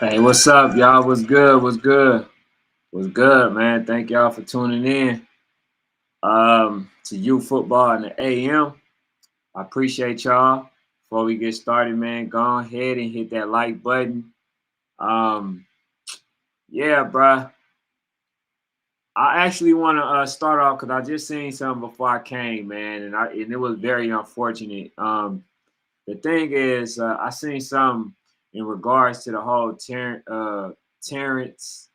Hey, what's up, y'all? What's good? What's good? What's good, man? Thank y'all for tuning in to you football in the AM. I appreciate y'all. Before we get started, man, go ahead and hit that like button. Um, yeah, bruh. I actually want to start off because I just seen something before I came, man, and it was very unfortunate. The thing is, I seen something in regards to the whole Terrence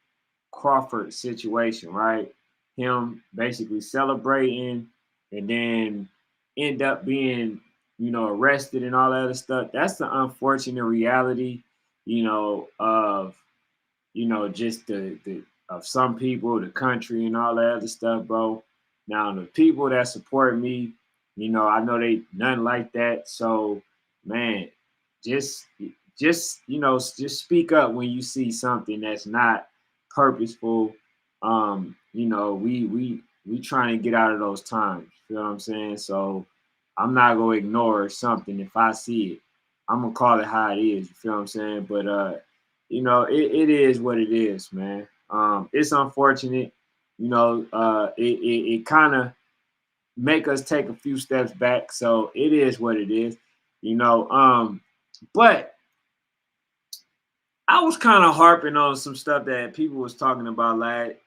Crawford situation, right? Him basically celebrating and then end up being, arrested and all that other stuff. That's the unfortunate reality, of just the of some people, the country and all that other stuff, bro. Now the people that support me, I know they nothing like that. So, man, just just speak up when you see something that's not purposeful. We trying to get out of those times. You know what I'm saying? So I'm not gonna ignore something if I see it. I'm gonna call it how it is. You feel what I'm saying? But it is what it is, man. It's unfortunate. It kind of make us take a few steps back. So it is what it is, you know. But I was kind of harping on some stuff that people was talking about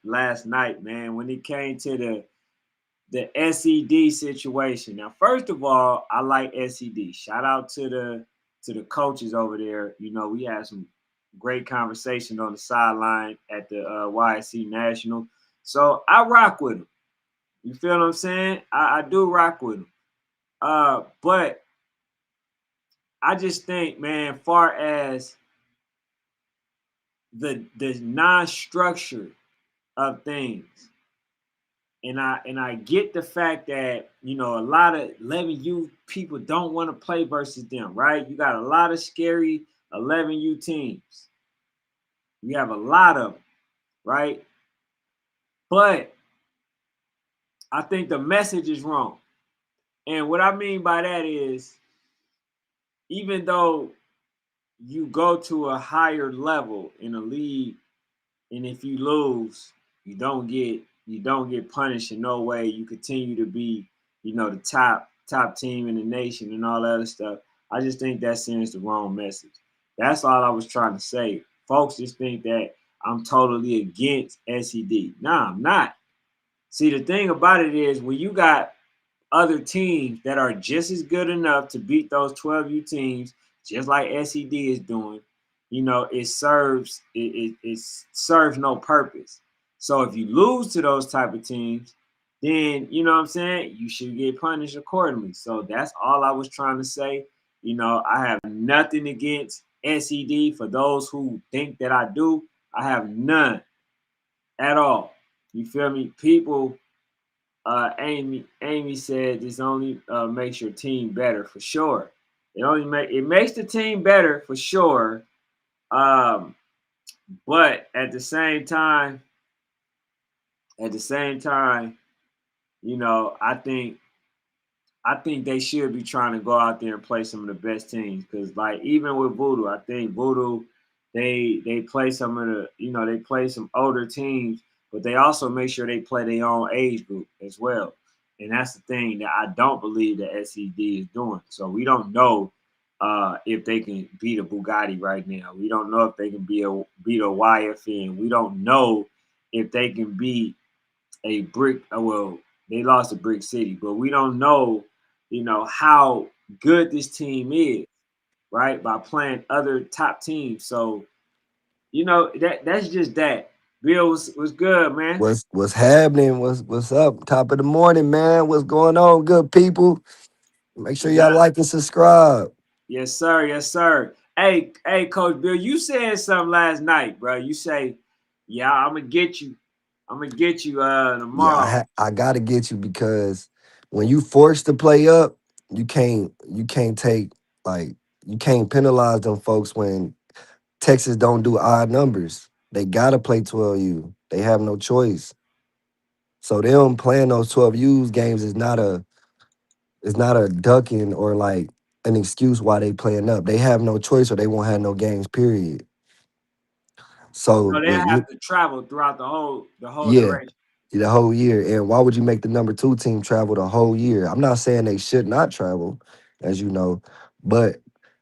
last night, man, when it came to the SED situation. Now, first of all, I like SED. Shout out to the coaches over there. We had some great conversation on the sideline at the YSC National. So I rock with them. You feel what I'm saying? I do rock with them. But I just think, man, far as the non-structure of things, and I get the fact that a lot of 11U people don't want to play versus them, right? You got a lot of scary 11U teams. You have a lot of them, right? But I think the message is wrong. And what I mean by that is, even though you go to a higher level in a league, and if you lose, you don't get punished in no way. You continue to be, the top team in the nation and all that other stuff. I just think that sends the wrong message. That's all I was trying to say. Folks just think that I'm totally against SED. Nah, I'm not. See, the thing about it is when you got other teams that are just as good enough to beat those 12U teams, just like SED is doing, it serves no purpose. So if you lose to those type of teams, then you know what I'm saying, you should get punished accordingly. So that's all I was trying to say. I have nothing against SED. For those who think that I do, I have none at all. You feel me? People Amy said this only makes your team better for sure. It makes the team better for sure. Um, but at the same time, I think they should be trying to go out there and play some of the best teams. Because like even with Voodoo, I think Voodoo they play some of they play some older teams, but they also make sure they play their own age group as well. And that's the thing that I don't believe that SED is doing. So we don't know if they can beat a Bugatti right now. We don't know if they can beat a YFN. We don't know if they can beat a brick. Well, they lost to Brick City, but we don't know, how good this team is, right? By playing other top teams. So, that's just that. Bill was good, man. What's happening? What's up? Top of the morning, man. What's going on, good people? Make sure y'all Nah, like and subscribe. yes, sir, yes, sir. Hey, Coach Bill, you said something last night, bro. You say, yeah, I'm gonna get you. I'm gonna get you Yeah, tomorrow. I gotta get you because when you forced to play up, you can't take like you can't penalize them folks when Texas don't do odd numbers. They gotta play 12U. They have no choice. So them playing those 12U's games is not a ducking or like an excuse why they playing up. They have no choice or they won't have no games, period. So So they with have to travel throughout the whole yeah, duration. the whole year. And why would you make the number two team travel the whole year? I'm not saying they should not travel, as you know, but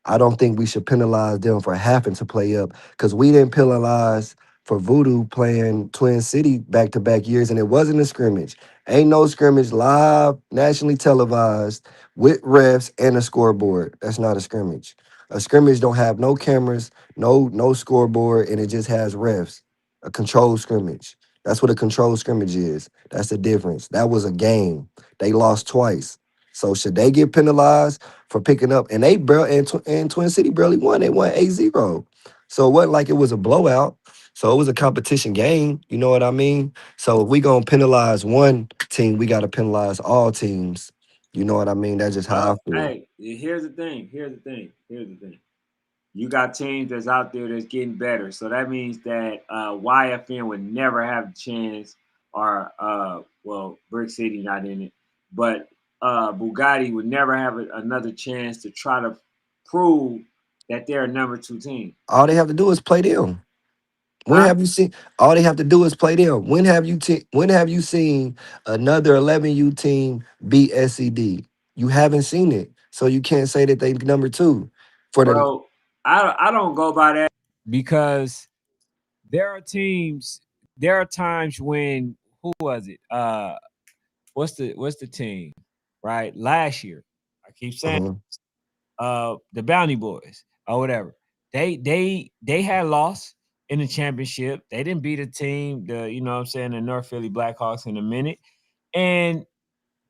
I don't think we should penalize them for having to play up because we didn't penalize for Voodoo playing Twin City back to back years, and it wasn't a scrimmage. Ain't no scrimmage live, nationally televised with refs and a scoreboard. That's not a scrimmage. A scrimmage don't have no cameras, no scoreboard, and it just has refs. A controlled scrimmage. That's what a controlled scrimmage is. That's the difference. That was a game. They lost twice. So should they get penalized for picking up? And they and Twin City barely won. They won 8-0. So it wasn't like it was a blowout. So it was a competition game. You know what I mean? So if we gonna penalize one team, we gotta penalize all teams. You know what I mean? That's just how I Well, feel. hey, here's the thing. Here's the thing. Here's the thing. You got teams that's out there that's getting better. So that means that YFN would never have a chance, or well, Brick City not in it, but Bugatti would never have another chance to try to prove that they're a number two team. All they have to do is play them. When Huh? have you seen? All they have to do is play them. When have you seen another 11U team beat SED? You haven't seen it, so you can't say that they number two. For the Bro, I don't go by that because there are teams, there are times when who was it? What's the team? Right? Last year. I keep saying uh the Bounty Boys or whatever. They had lost in the championship. They didn't beat a team, what I'm saying, the North Philly Blackhawks in a minute. And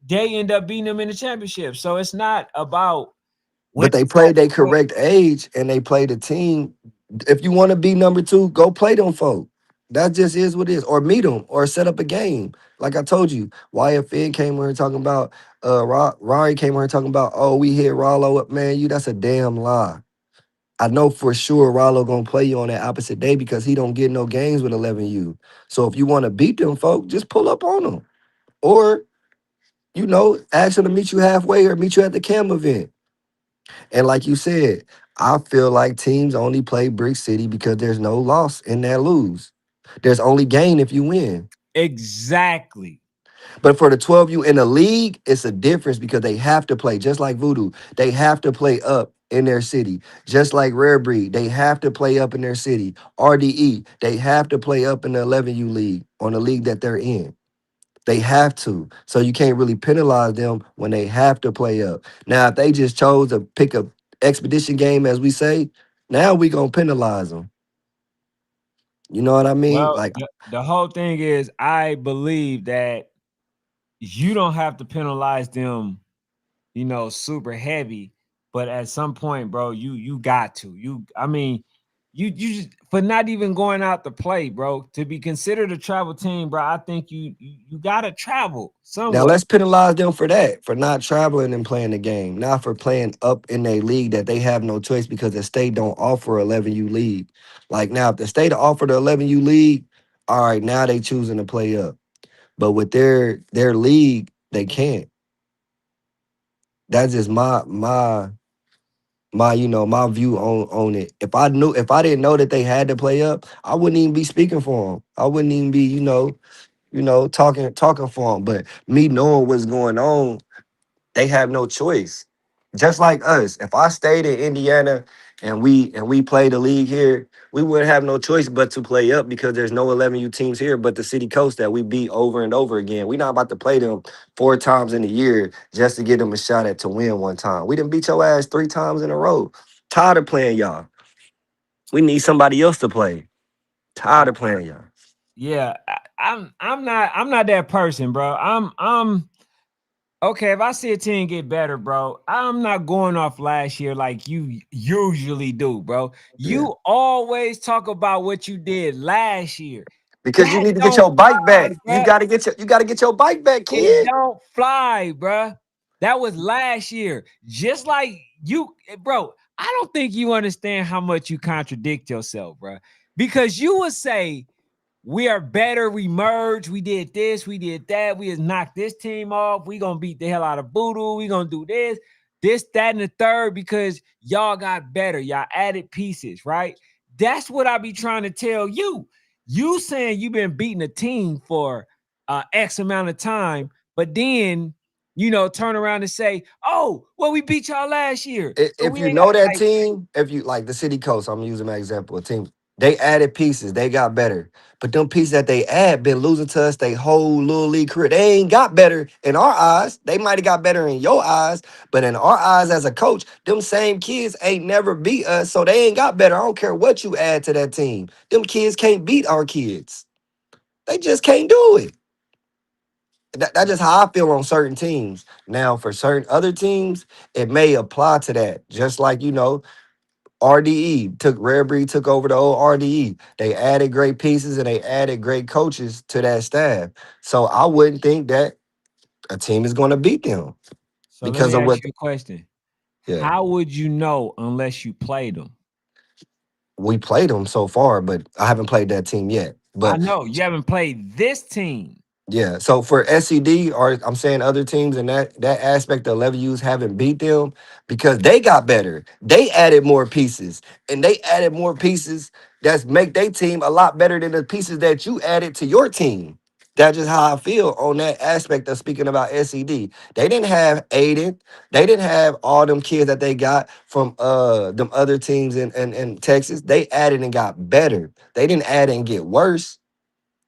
they end up beating them in the championship. So it's not about when but they played their correct age and they played a team. If you want to be number two, go play them folk. That just is what it is. Or meet them or set up a game. Like I told you, YFN came here talking about, Rari came here talking about, oh, we hit Rollo up, man. That's a damn lie. I know for sure Rollo gonna play you on that opposite day because he don't get no games with 11U. So if you want to beat them folk, just pull up on them. Or, ask them to meet you halfway or meet you at the cam event. And like you said, I feel like teams only play Brick City because there's no loss in that lose. There's only gain if you win. exactly. But for the 12U in the league, it's a difference because they have to play, just like Voodoo. They have to play up in their city. Just like Rare Breed, they have to play up in their city. RDE, they have to play up in the 11U league on the league that they're in. They have to. So you can't really penalize them when they have to play up. Now, if they just chose to pick a expedition game, as we say, now we gonna penalize them. You know what I mean? Well, Like, the whole thing is I believe that you don't have to penalize them, super heavy. But at some point, bro, you got to. I mean, you just for not even going out to play, bro. To be considered a travel team, bro, I think you gotta travel now somewhere. let's penalize them for that, for not traveling and playing the game, not for playing up in a league that they have no choice because the state don't offer 11U league. Like now, if the state offer the 11U league, all right, now they choosing to play up. But with their league, they can't. That's just my view on it. If I didn't know that they had to play up, I wouldn't even be speaking for them. I wouldn't even be talking for them. But me knowing what's going on, they have no choice. Just like us, if I stayed in Indiana and we played the league here, we wouldn't have no choice but to play up because there's no 11U teams here but the City Coast that we beat over and over again. We're not about to play them 4 times in a year just to get them a shot at to win one time. We didn't beat your ass 3 times in a row. Tired of playing y'all. We need somebody else to play. Tired of playing y'all. Yeah, I'm not that person, bro. I'm okay. If I see a team get better, bro, I'm not going off last year like you usually do, bro. Yeah. You always talk about what you did last year. Because you That need to get don't your bike fly, back. You bro. gotta get your bike back, It kid. don't fly, bruh. That was last year. Just like you, bro. I don't think you understand how much you contradict yourself, bruh. Because you would say we are better. We merged. We did this. We did that. We just knocked this team off. We gonna beat the hell out of Voodoo. We gonna do this, that, and the third because y'all got better. Y'all added pieces, right? That's what I be trying to tell you. You saying you've been beating a team for X amount of time, but then turn around and say, "Oh, well, we beat y'all last year, so If we you ain't got know that like." team, if you like the City Coast, I'm using my example, a team, they added pieces, they got better. But them pieces that they add been losing to us they whole little league career. They ain't got better in our eyes. They might have got better in your eyes, but in our eyes as a coach, them same kids ain't never beat us, so they ain't got better. I don't care what you add to that team. Them kids can't beat our kids. They just can't do it. That's just how I feel on certain teams. Now, for certain other teams, it may apply to that. Just like, RDE took Rare Breed took over the old RDE. They added great pieces and they added great coaches to that staff. So I wouldn't think that a team is going to beat them So let because me of ask what. you a question: Yeah, how would you know unless you played them? we played them so far, but I haven't played that team yet. I But know you haven't played this team. yeah, so for SCD, or I'm saying other teams in that aspect, the 11U's haven't beat them because they got better. They added more pieces, and they added more pieces that's make their team a lot better than the pieces that you added to your team. That's just how I feel on that aspect of speaking about SCD. They didn't have Aiden. They didn't have all them kids that they got from them other teams in Texas. They added and got better. They didn't add and get worse.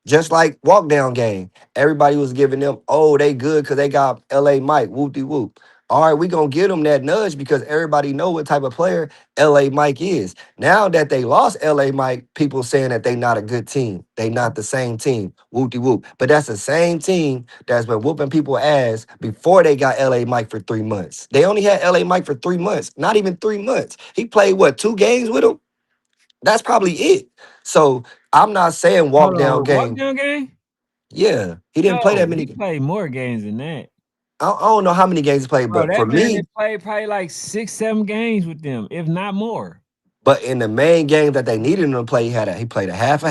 Just like walk down game, everybody was giving them, oh, they good because they got LA Mike, whoop de whoop. All right, we gonna give them that nudge because everybody know what type of player LA Mike is. Now that they lost LA Mike, people saying that they not a good team. They not the same team, whoop de whoop. But that's the same team that's been whooping people ass before they got LA Mike for 3 months. They only had LA Mike for 3 months, not even 3 months. He played what, 2 games with them? That's probably it. So I'm not saying Hold walk on, down with walk game. down game? Yeah, he didn't play that No, he many. played more games than that. I don't know how many games he played, Bro, but for that man me, had played probably like 6, 7 games with them, if not more. but in the main game that they needed him to play, he played a half,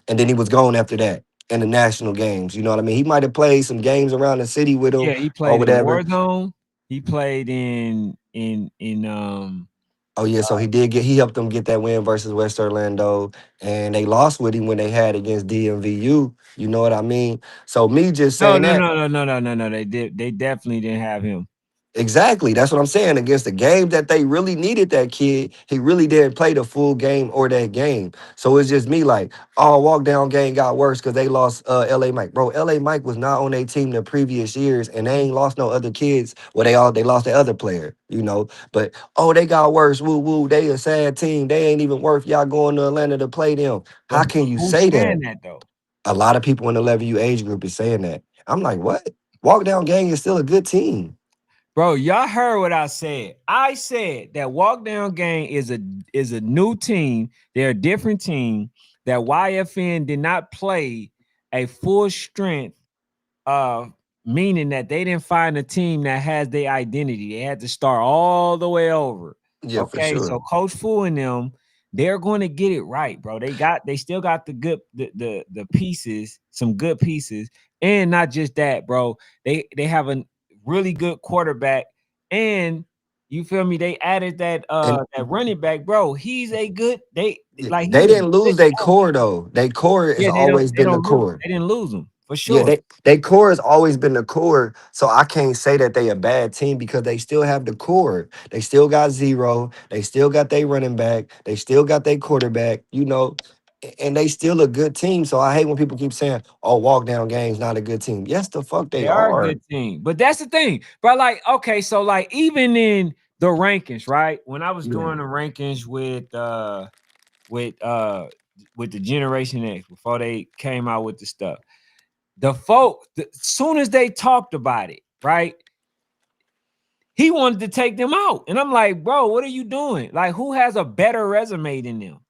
and then he was gone after that in the national games. You know what I mean? He might have played some games around the city with him Yeah, he or played in whatever. Warzone. He played in Oh yeah, so he helped them get that win versus West Orlando, and they lost with him when they had against DMVU. You know what I mean? So me just no, saying no, that. no, no, no, no, no, no. They definitely didn't have him. Exactly. That's what I'm saying. Against the game that they really needed that kid, he really didn't play the full game or that game. So it's just me like, oh, walk down game got worse because they lost LA Mike. Bro, LA Mike was not on their team the previous years and they ain't lost no other kids. Well, they lost the other player. But oh, they got worse. Woo woo. They a sad team. They ain't even worth y'all going to Atlanta to play them. But How can you who's say saying that? that though? A lot of people in the 11U age group is saying that. I'm like, what? Walk down gang is still a good team. Bro, y'all heard what I said. I said that Walk Down Gang is a new team. They're a different team. That YFN did not play a full strength, uh, meaning that they didn't find a team that has their identity. They had to start all the way over. Yeah, for Okay, so sure. Coach Fu and them, they're going to get it right, bro. They still got the good the pieces, some good pieces, and not just that, bro. They have a really good quarterback, and you feel me? They added And that running back, bro. He's a good they he's a didn't good lose their core athlete. though. Their core has Yeah, they don't always they been the don't lose. core. They didn't lose them for Yeah, sure. they core has always been the core. So I can't say that they a bad team because they still have the core. They still got zero. They still got their running back. They still got their quarterback. And they still a good team. So I hate when people keep saying, "Oh, walk down game's not a good team." Yes, the fuck they They are a are. good team. But that's the thing. But like, okay, so like even in the rankings, right? When I was Yeah. doing the rankings with uh with the Generation X before they came out with the stuff, the folk, soon as they talked about it, right? He wanted to take them out. And I'm like, bro, what are you doing? Like, who has a better resume than them?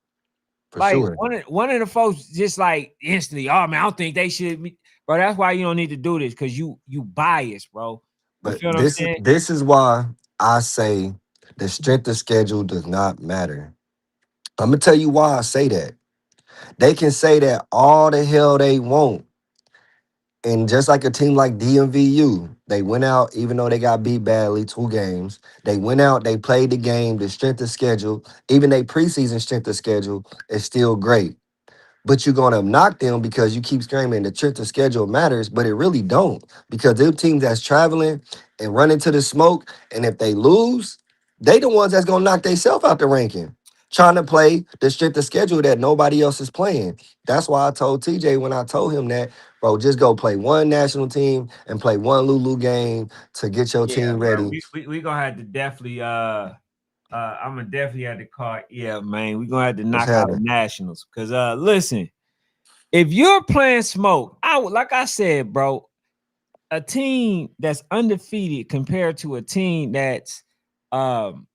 For Like sure. one of the folks just like instantly, oh man, I don't think they should be, bro. That's why you don't need to do this because you biased, bro. You But feel what I'm this is saying? this is why I say the strength of schedule does not matter. I'm gonna tell you why I say that. They can say that all the hell they want. And just like a team like DMVU, they went out, even though they got beat badly, 2 games. They went out, they played the game, the strength of schedule, even their preseason strength of schedule is still great. But you're gonna knock them because you keep screaming the trip to schedule matters, but it really don't. Because them teams that's traveling and run into the smoke, and if they lose, they the ones that's gonna knock themselves out the ranking. Trying to play the strength of schedule that nobody else is playing. That's why I told TJ when I told him that, bro, just go play one national team and play one Lulu game to get your Yeah, team bro. ready. We gonna have to definitely I'm gonna definitely have to call. Yeah, man. We gonna have to What's knock out happening? nationals. Cause listen, if you're playing smoke, I would like I said, bro, a team that's undefeated um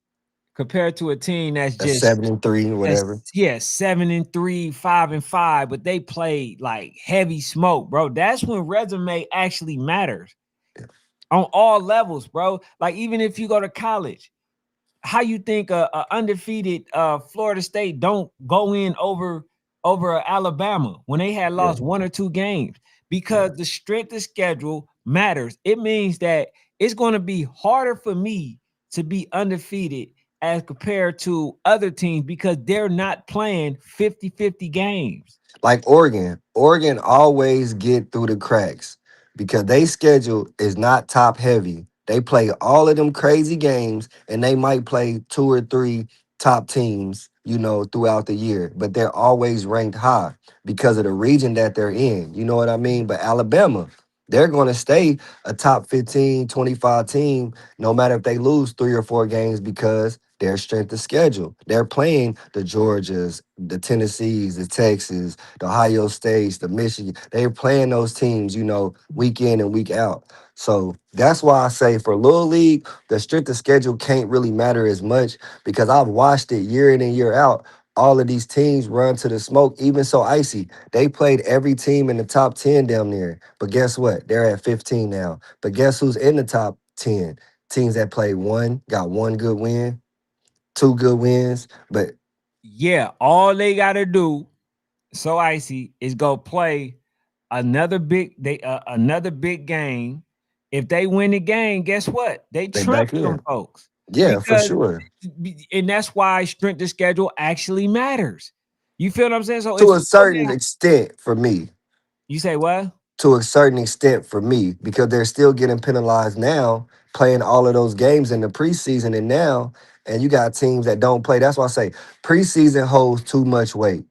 compared to a team that's A just 7-3 or whatever. that's yeah 7-3, 5-5, but they play like heavy smoke, bro. That's when resume actually matters on all levels, bro. Like even if you go to college, how you think a undefeated Florida State don't go in over Alabama when they had Yeah, lost 1 or 2 games? yeah. Because the strength of schedule matters. It means that it's going to be harder for me to be undefeated as compared to other teams because they're not playing 50-50 games. Like Oregon. Oregon always get through the cracks because they schedule is not top heavy. They play all of them crazy games and they might play 2 or 3 top teams, throughout the year, but they're always ranked high because of the region that they're in. You know what I mean? But Alabama, they're going to stay a top 15, 25 team no matter if they lose 3 or 4 games because their strength of schedule. They're playing the Georgias, the Tennessees, the Texas, the Ohio States, the Michigan. They're playing those teams, week in and week out. So that's why I say for Little League, the strength of schedule can't really matter as much because I've watched it year in and year out. All of these teams run to the smoke. Even so, Icy, they played every team in the top 10 down there. But guess what? They're at 15 now. But guess who's in the top 10? Teams that played got 1 good win, 2 good wins. But Yeah, all they got to do, so icy, is go play another big game. If they win the game, guess what? They they trump back them in. folks Yeah, for because, sure. and that's why strength of schedule actually matters. You feel what I'm saying? So To if a you go certain down, extent for me. you say what? To a certain extent for me because they're still getting penalized now, playing all of those games in the preseason and now, and you got teams that don't play. That's why I say preseason holds too much weight.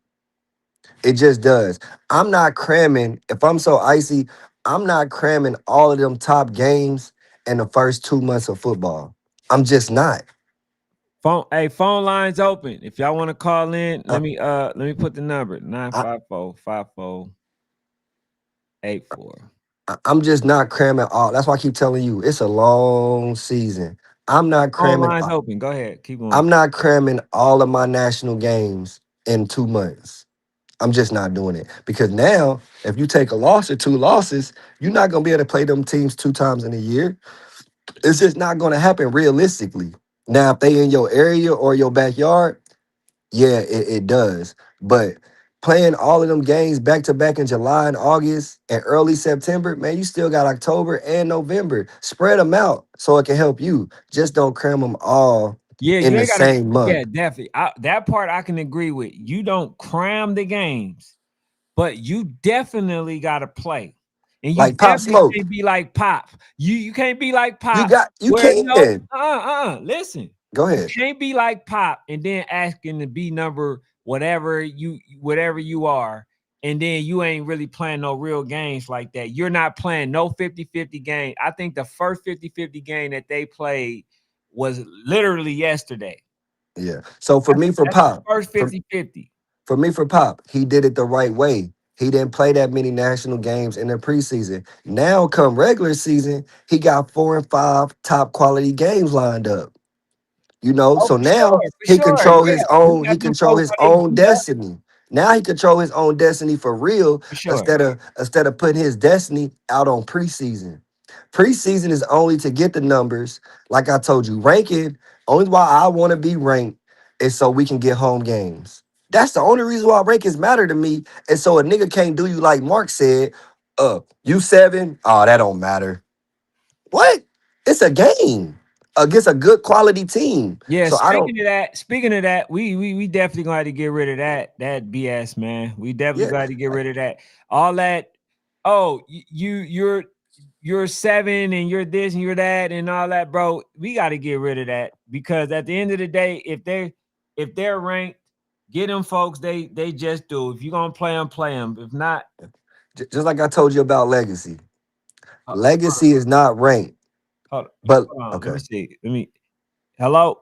It just does. I'm not cramming. If I'm so icy, I'm not cramming all of them top games in the first 2 months of football. I'm just not. Phone lines open. If y'all want to call in, I, let me put the number nine I, five four 5484. I'm just not cramming all. That's why I keep telling you it's a long season. I'm not Phone cramming. lines open. Go ahead. Keep going. I'm not cramming all of my national games in 2 months. I'm just not doing it because now, if you take a loss or 2 losses, you're not gonna be able to play them teams 2 times in a year. It's just not gonna happen realistically. Now, if they in your area or your backyard, yeah, it does. But playing all of them games back to back in July and August and early September, man, you still got October and November. Spread them out so it can help you. Just don't cram them all Yeah, in you the ain't gotta. same Yeah, month. definitely. That part I can agree with. You don't cram the games, but you definitely gotta play, and you Like Pop definitely Smoke, can't be like Pop. You can't be like Pop. you Where no, can. listen, Go you ahead. can't be like Pop and then asking to be number whatever you are, and then you ain't really playing no real games like that. You're not playing no 50-50 game. I think the first 50-50 game that they played was literally yesterday. Yeah. So That's the first For 50-50. for Pop, he did it the right way. He didn't play that many national games in the preseason. Now, come regular season, he got 4 and 5 top quality games lined up. Oh, So for sure, now for sure. Yeah, you he got them control folks his how they own beat up destiny. Now he control his own destiny for real for sure. instead of putting his destiny out on preseason. Preseason is only to get the numbers. Like I told you, ranking, only why I want to be ranked is so we can get home games. That's the only reason why rankings matter to me. And so a nigga can't do you like Mark said, You seven? Oh, that don't matter. What? It's a game against a good quality team. Yeah, So I don't. speaking of that, we definitely gonna have to get rid of that BS, man. We definitely Yeah, got to get rid of that. All that, oh, you're seven and you're this and you're that and all that, bro. We got to get rid of that because at the end of the day, if they're ranked, get them folks. They just do. If you're gonna play them, play them. If not, just like I told you about legacy. hold Legacy is not ranked, hold but hold on. Let okay. me see. Let me. Hello.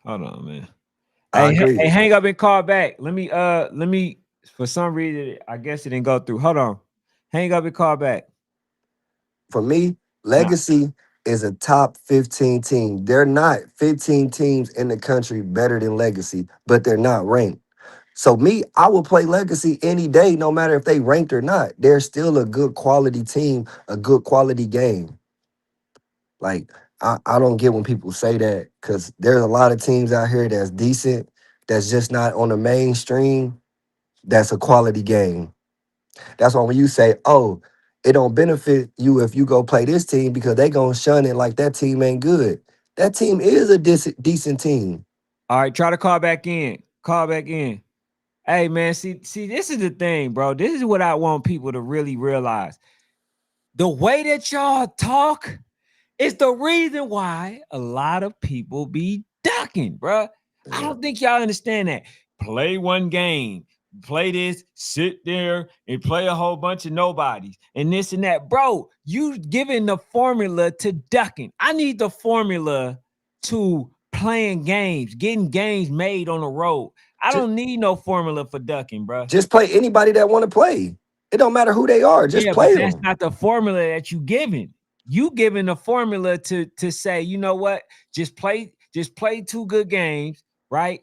Hold on, man. I Hey, agree. hang up and call back. Let me for some reason I guess it didn't go through. Hold on. Hang up and call back. For me, Nah. legacy is a top 15 team. They're not 15 teams in the country better than legacy, but they're not ranked. So me, I will play Legacy any day, no matter if they ranked or not. They're still a good quality team, a good quality game. Like I don't get when people say that because there's a lot of teams out here that's decent, that's just not on the mainstream. That's a quality game. That's why when you say, "Oh, it don't benefit you if you go play this team because they gonna shun it like that team ain't good." That team is a decent team. All right, try to call back in. Call back in. Hey man, see, this is the thing, bro. This is what I want people to really realize. The way that y'all talk, it's the reason why a lot of people be ducking, bruh. I Yeah. don't think y'all understand that. Play one game, play this, sit there and play a whole bunch of nobodies and this and that. Bro, you giving the formula to ducking. I need the formula to playing games, getting games made on the road. I Just don't need no formula for ducking, bruh. just play anybody that want to play. It don't matter who they are. Just Yeah, but play that's them. not the formula that you giving. You giving the formula to say, you know what? Just play two good games, right?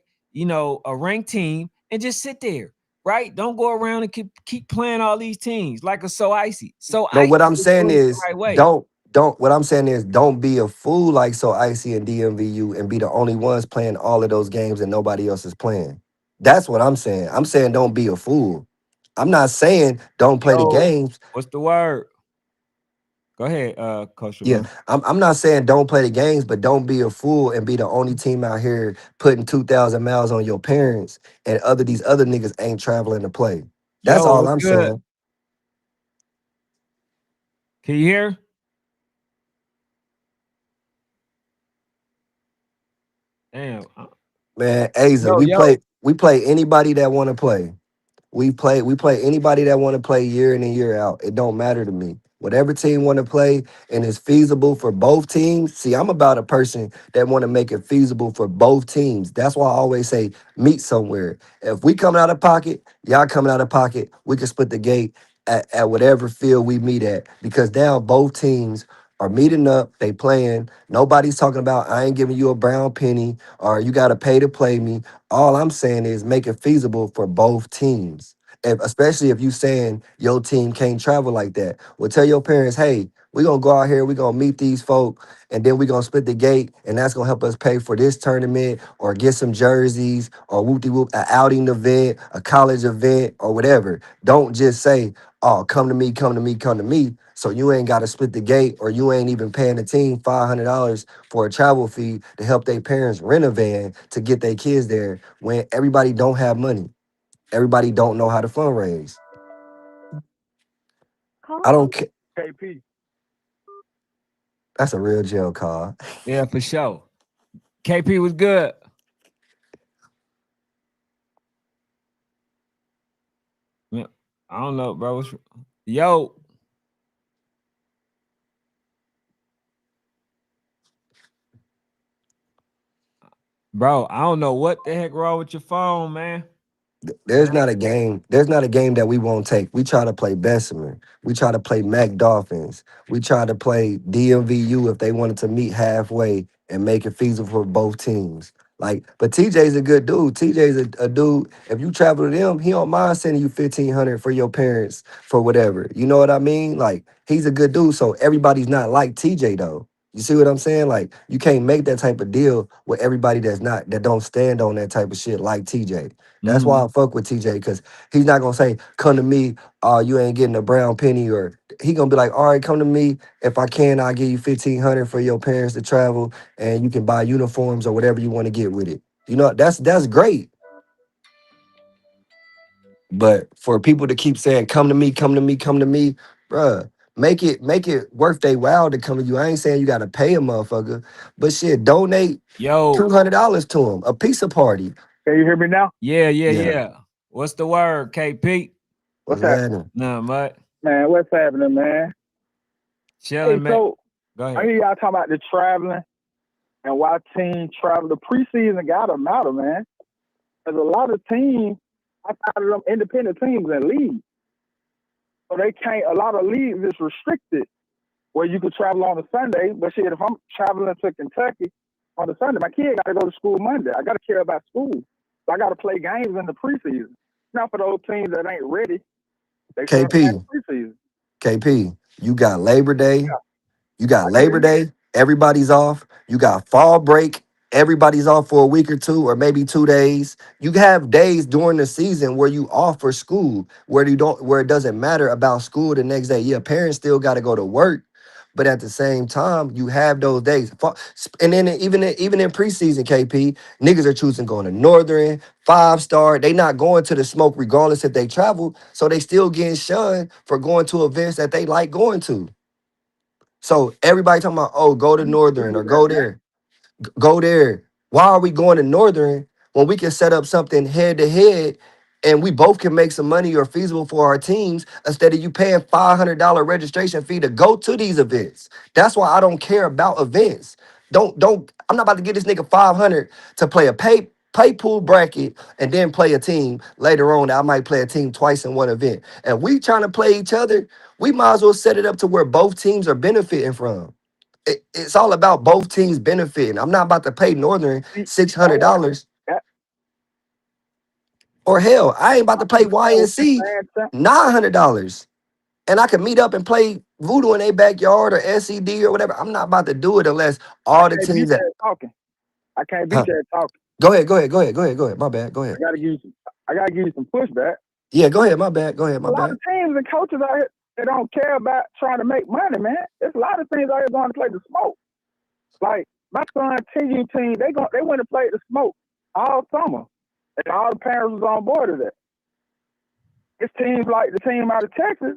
A ranked team, and just sit there, right? Don't go around and keep playing all these teams like a so icy. So No, icy what I'm is saying doing it is the right way. don't what I'm saying is don't be a fool like so icy and DMVU and be the only ones playing all of those games and nobody else is playing. That's what I'm saying. I'm saying don't be a fool. I'm not saying don't play the Yo, games. what's the word? Go ahead, Coach Yeah, Lamont. I'm not saying don't play the games, but don't be a fool and be the only team out here putting 2,000 miles on your parents and these other niggas ain't traveling to play. That's Yo, all what's I'm good? saying. Can you hear? Damn. Man, Asa, Yo, yo. we play anybody that want to play. We play anybody that want to play year in and year out. It don't matter to me. Whatever team want to play and it's feasible for both teams. See, I'm about a person that want to make it feasible for both teams. That's why I always say meet somewhere. If we coming out of pocket, y'all coming out of pocket, we can split the gate at whatever field we meet at because now both teams are meeting up. They playing. Nobody's talking about I ain't giving you a brown penny or you got to pay to play me. All I'm saying is make it feasible for both teams. Especially if you saying your team can't travel like that. Well, tell your parents, hey, we're gonna go out here, we're gonna meet these folk, and then we're gonna split the gate, and that's gonna help us pay for this tournament or get some jerseys or whoop de whoop, an outing event, a college event, or whatever. Don't just say, oh, come to me, come to me, come to me. So you ain't gotta split the gate or you ain't even paying the team $500 for a travel fee to help their parents rent a van to get their kids there when everybody don't have money. Everybody don't know how to fundraise. I don't care. KP. That's a real jail call. Yeah, for sure. KP was good. Yeah, I don't know, bro. Yo, bro, I don't know what the heck wrong with your phone, man. There's not a game. There's not a game that we won't take. We try to play Bessemer. We try to play Mac Dolphins. We try to play DMVU if they wanted to meet halfway and make it feasible for both teams. Like, but TJ's a good dude. TJ's a dude. If you travel to them, he don't mind sending you 1,500 for your parents for whatever. You know what I mean? Like, he's a good dude. So everybody's not like TJ though. You see what I'm saying? Like you can't make that type of deal with everybody that don't stand on that type of shit like TJ. That's why I Mm-hmm. fuck with TJ because he's not gonna say, come to me, you ain't getting a brown penny, or he gonna be like, all right, come to me. If I can, I'll give you 1,500 for your parents to travel and you can buy uniforms or whatever you want to get with it. You know, that's great. But for people to keep saying, come to me, come to me, come to me, bruh, make it worth their while to come to you. I ain't saying you gotta pay a motherfucker, but shit, donate Yo, $200 to them, a pizza party. Can you hear me now? yeah, yeah, Yeah, yeah. What's the word, KP? what's What's that, happening? Nah, mate. man? What's happening, man? Hey, Chilling, man. so Go I ahead. hear y'all talking about the traveling and why teams travel. The preseason gotta matter, man. There's a lot of teams outside of them independent teams and leagues, so they can't. A lot of leagues is restricted where you could travel on a Sunday. But shit, if I'm traveling to Kentucky on a Sunday, my kid got to go to school Monday. I got to care about school, so I got to play games in the preseason. Now for those teams that ain't ready, they start playing KP, preseason. KP, you got Labor Day. Yeah, You got I can hear Labor you. Day, everybody's off. You got fall break, everybody's off for a week or two, or maybe 2 days. You have days during the season where you off for school, where it doesn't matter about school the next day. Yeah, parents still got to go to work, but at the same time, you have those days. And then even in preseason, KP, niggas are choosing going to Northern, 5-star. They not going to the smoke regardless if they travel, so they still getting shunned for going to events that they like going to. So everybody talking about, oh, go to I agree Northern or with that, go man. there, go there. Why are we going to Northern when we can set up something head to head and we both can make some money or feasible for our teams instead of you paying $500 registration fee to go to these events? That's why I don't care about events. Don't. I'm not about to get this nigga 500 to play a pay pool bracket and then play a team later on. I might play a team twice in one event. And we trying to play each other. We might as well set it up to where both teams are benefiting from. It's all about both teams benefiting. I'm not about to pay Northern See, six I, hundred dollars, that, or hell, I ain't about I to pay understand what you're YNC saying, Tim. $900, and I can meet up and play Voodoo in their backyard or SED or whatever. I'm not about to do it unless I all the can't beat teams that. that talking. I can't beat Huh. that talking. Go ahead, go ahead, go ahead, go ahead, go ahead. My bad. Go I ahead. gotta give you some. I gotta give you some pushback. Yeah, go ahead. My bad. Go ahead. A My lot of bad. teams and coaches out here they don't care about trying to make money, man. There's a lot of teams out here going to play the smoke. Like my son TU team, they went to play the smoke all summer, and all the parents was on board of that. It's teams like the team out of Texas,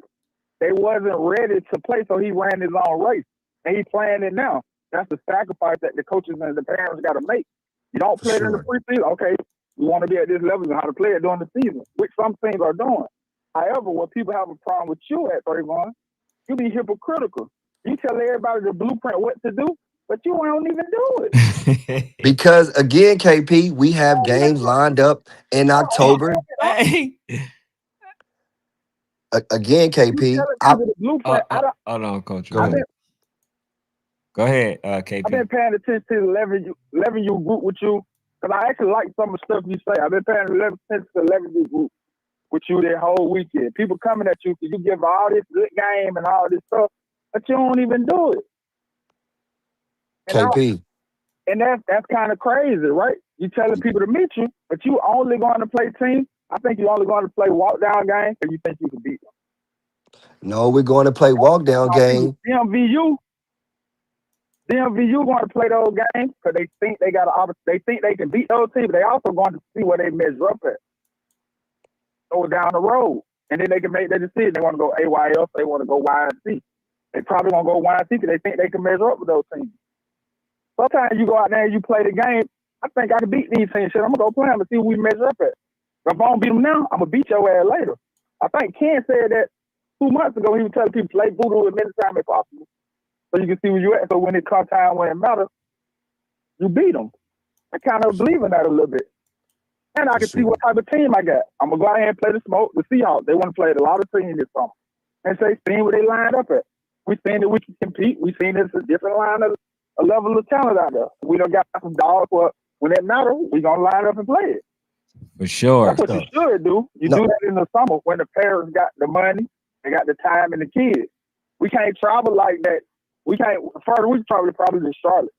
they wasn't ready to play, so he ran his own race, and he playing it now. That's the sacrifice that the coaches and the parents got to make. You don't For play it in the sure. preseason, okay? You want to be at this level, you know how to play it during the season, which some teams are doing. However, what people have a problem with you at 31, you be hypocritical. You tell everybody the blueprint what to do, but you don't even do it. Because again, KP, we have games lined up in hey, October. hey. Again, You KP, telling people the blueprint. Hold on, coach. go Go I've ahead. been ahead. Go ahead, I've been KP. paying attention to the 11U group with you because I actually like some of the stuff you say. I've been paying attention to the 11U group with you that whole weekend. People coming at you because you give all this good game and all this stuff, but you don't even do it. And I KP. and that's kind of crazy, right? You telling people to meet you, but you only going to play team. I think you only going to play walk down games because you think you can beat them. No, we're going to play walk down Now, people, game. DMVU going to play those games because they think they got an They think they can beat those teams. But they also going to see where they measure up at. Go down the road, and then they can make their decision. They want to go AYF, they want to go YNC. They probably want to go YNC because they think they can measure up with those teams. Sometimes you go out there and you play the game. I think I can beat these teams. Shit, I'm gonna go play them and see what we measure up at. If I don't beat them now, I'm gonna beat your ass later. I think Ken said that 2 months ago. He was telling people play voodoo as many times as possible, so you can see where you at. So when it comes time when it matters, you beat them. I kind For of believe sure. in that a little bit. And I For can see sure. what type of team I got. I'm gonna go out here and play the smoke. The Seahawks, they want to play a lot of teams this summer, and say, seeing where they lined up at. We seen that we can compete. We seen it's a different line of a level of talent out there. We don't got some dogs. But when it matters, we gonna line up and play it. For sure. That's what you No, should do. You no, do that in the summer when the parents got the money, they got the time and the kids. We can't travel like that We can't further. We probably just Charlotte.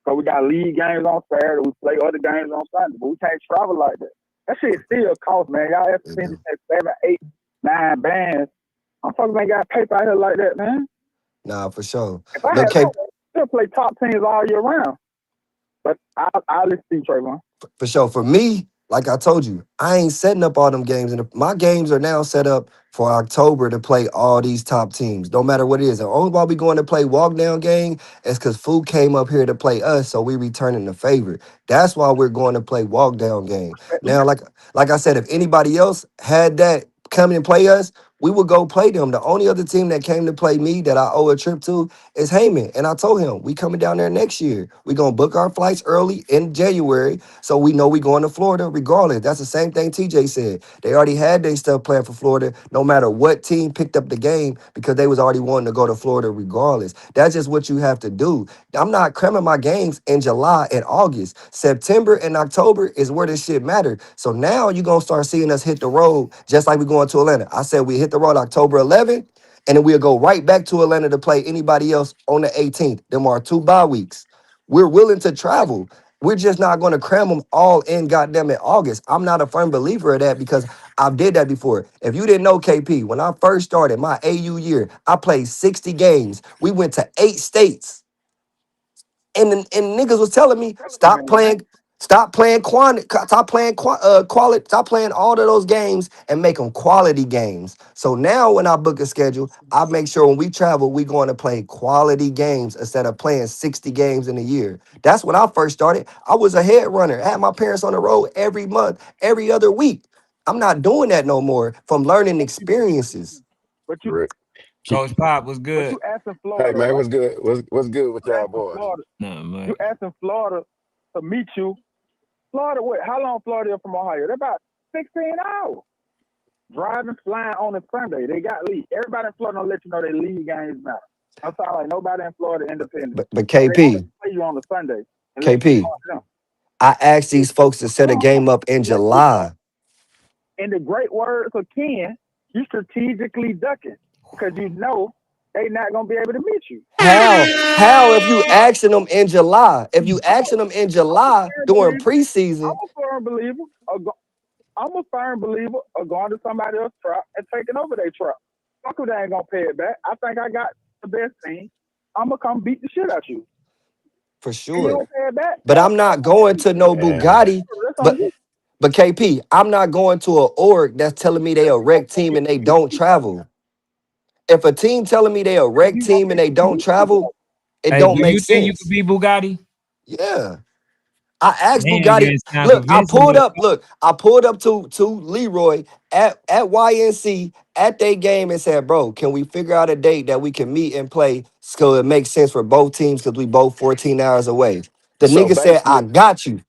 So we got league games on Saturday. We play other games on Sunday, but we can't travel like that. That shit still costs, man. Y'all have to It spend do. that 7, 8, 9 bands. I'm fucking ain't got paper out here like that, man. Nah, for sure. If I Look, had, K, I still play top teams all year round. But I listen to you, Trayvon. for sure. For me, like I told you, I ain't setting up all them games. And my games are now set up for October to play all these top teams, no matter what it is. The only why we going to play walk down game is because Food came up here to play us, so we returning the favor. That's why we're going to play walk down game. Now, like I said, if anybody else had that come and play us, we would go play them. The only other team that came to play me that I owe a trip to is Heyman. And I told him, we coming down there next year. We going to book our flights early in January so we know we going to Florida regardless. That's the same thing TJ said. They already had their stuff planned for Florida no matter what team picked up the game because they was already wanting to go to Florida regardless. That's just what you have to do. I'm not cramming my games in July and August. September and October is where this shit matter. So now you're going to start seeing us hit the road just like we're going to Atlanta. I said we hit the road October 11th, and then we'll go right back to Atlanta to play anybody else on the 18th. Them are 2 bye weeks. We're willing to travel. We're just not going to cram them all in goddamn it August. I'm not a firm believer of that because I've did that before. If you didn't know KP, when I first started my AU year, I played 60 games. We went to 8 states. And niggas was telling me stop playing all of those games and make them quality games. So now when I book a schedule, I make sure when we travel, we going to play quality games instead of playing 60 games in a year. That's when I first started. I was a head runner. I had my parents on the road every month, every other week. I'm not doing that no more from learning experiences. But you, Rick. Coach Pop was but you good. asking Hey Florida, man, right? what's good? What's good with You y'all asking boys? Florida. No, You man. asking Florida to meet you. Florida, what? How long Florida is from Ohio? They're about 16 hours. Driving, flying on a Sunday. They got leave. Everybody in Florida don't let you know they leave games now. I'm sorry, like nobody in Florida independent. But So they only KP, play you on a Sunday unless you KP, call them. I asked these folks to set a game up in What you July. in the great words of Ken, you strategically ducking because you know they not gonna be able to meet you. How? How if you asking them in July? If you asking them in I'm a July firm during believer. I'm preseason, a firm believer. I'm a firm believer of going to somebody else's truck and taking over their truck. Fuck if they ain't gonna pay it back. I think I got the best team. I'm gonna come beat the shit out you. for And you sure. don't pay it back. But I'm not going to no Man, Bugatti. That's on But you. but KP, I'm not going to a org that's telling me they a rec team and they don't travel. If a team telling me they a And rec you gonna team and they don't travel, it Hey, do don't make you think you could sense. be Bugatti? Yeah. I asked Damn, you Bugatti. ain't sound Look, convincing, but I pulled up to Leroy at YNC at their game and said, bro, can we figure out a date that we can meet and play so it makes sense for both teams because we both 14 hours away. The so nigga said, I basically, got you.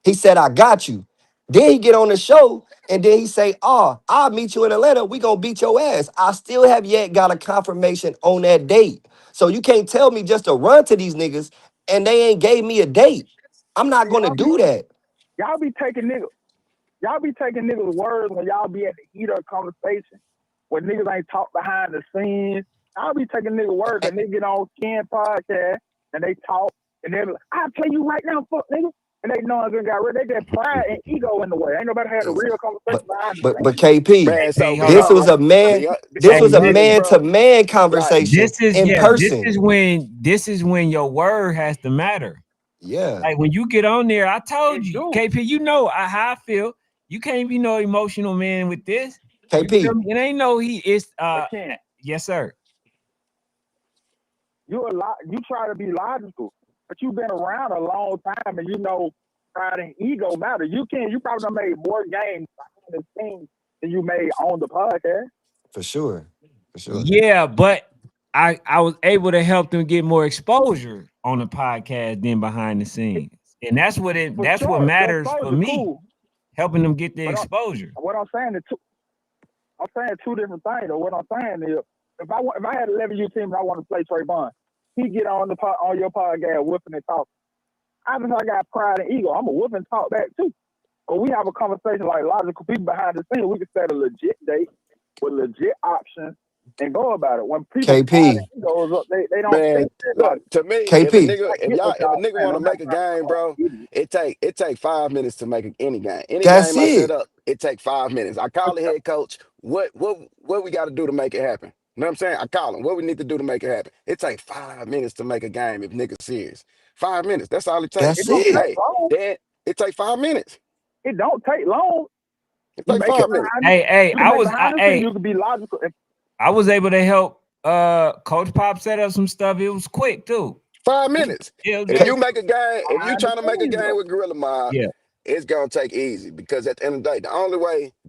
He said, I got you. Then he get on the show and then he say, oh, I'll meet you in Atlanta. We gonna beat your ass. I still have yet got a confirmation on that date. So you can't tell me just to run to these niggas and they ain't gave me a date. I'm not gonna do that. y'all be taking niggas y'all be taking niggas words when y'all be at the heat of a conversation when niggas ain't talk behind the scenes. I'll be taking niggas words and they get on Ken podcast and they talk and they be like, I'll tell you right now, fuck nigga. And they know I'm gonna got rid. They got pride and ego in the way. Ain't nobody had a real conversation But behind the but scenes. KP, man. hey, So hold this on. was a the man, this Hey, was a this Listen, man bro. to man right. conversation in this person. is when your word has to matter. Yeah. Like when you get on there, I told It you, do. KP, you know how I feel. You can't be no emotional man with this. You feel KP, me? It ain't no he is But Ken, yes, sir. you try to be logical, but you've been around a long time and you know pride and ego matter. You probably done made more games behind the scenes than you made on the podcast. for sure. For sure. Yeah, but I was able to help them get more exposure on the podcast than behind the scenes. And For that's what sure, the matters for exposure me, cool. helping them get the But exposure. what I'm saying is I'm saying two different things. Though. What I'm saying is, if I had 11U team and I want to play Trayvon, he get on your podcast whooping and talk. Obviously, I got pride and ego. I'm a whoop and talk back too. But we have a conversation like logical people behind the scenes. We can set a legit date with legit options and go about it. When people fire KP, their egos up, they don't Man, think that like look, to me, KP. I get what if a y'all nigga saying. want to I'm not make a trying to game, call bro, you idiot. it take 5 minutes to make any game. Any That's game I set it. up, it take 5 minutes. I call the head coach. What we got to do to make it happen? You know what I'm saying? I call him. What we need to do to make it happen? It take 5 minutes to make a game if niggas serious. 5 minutes. That's all it take. It That's don't it. take Hey, long. then it take 5 minutes. It don't take long. It You take make it 5 minutes. behind. Hey, You can make behind the scenes. hey, You can be logical. I was able to help Coach Pop set up some stuff. It was quick too. 5 minutes. It was If very you make a game, if you Behind the trying to make a scenes, game though. with Gorilla Mob, yeah. it's gonna take easy because at the end of the day, the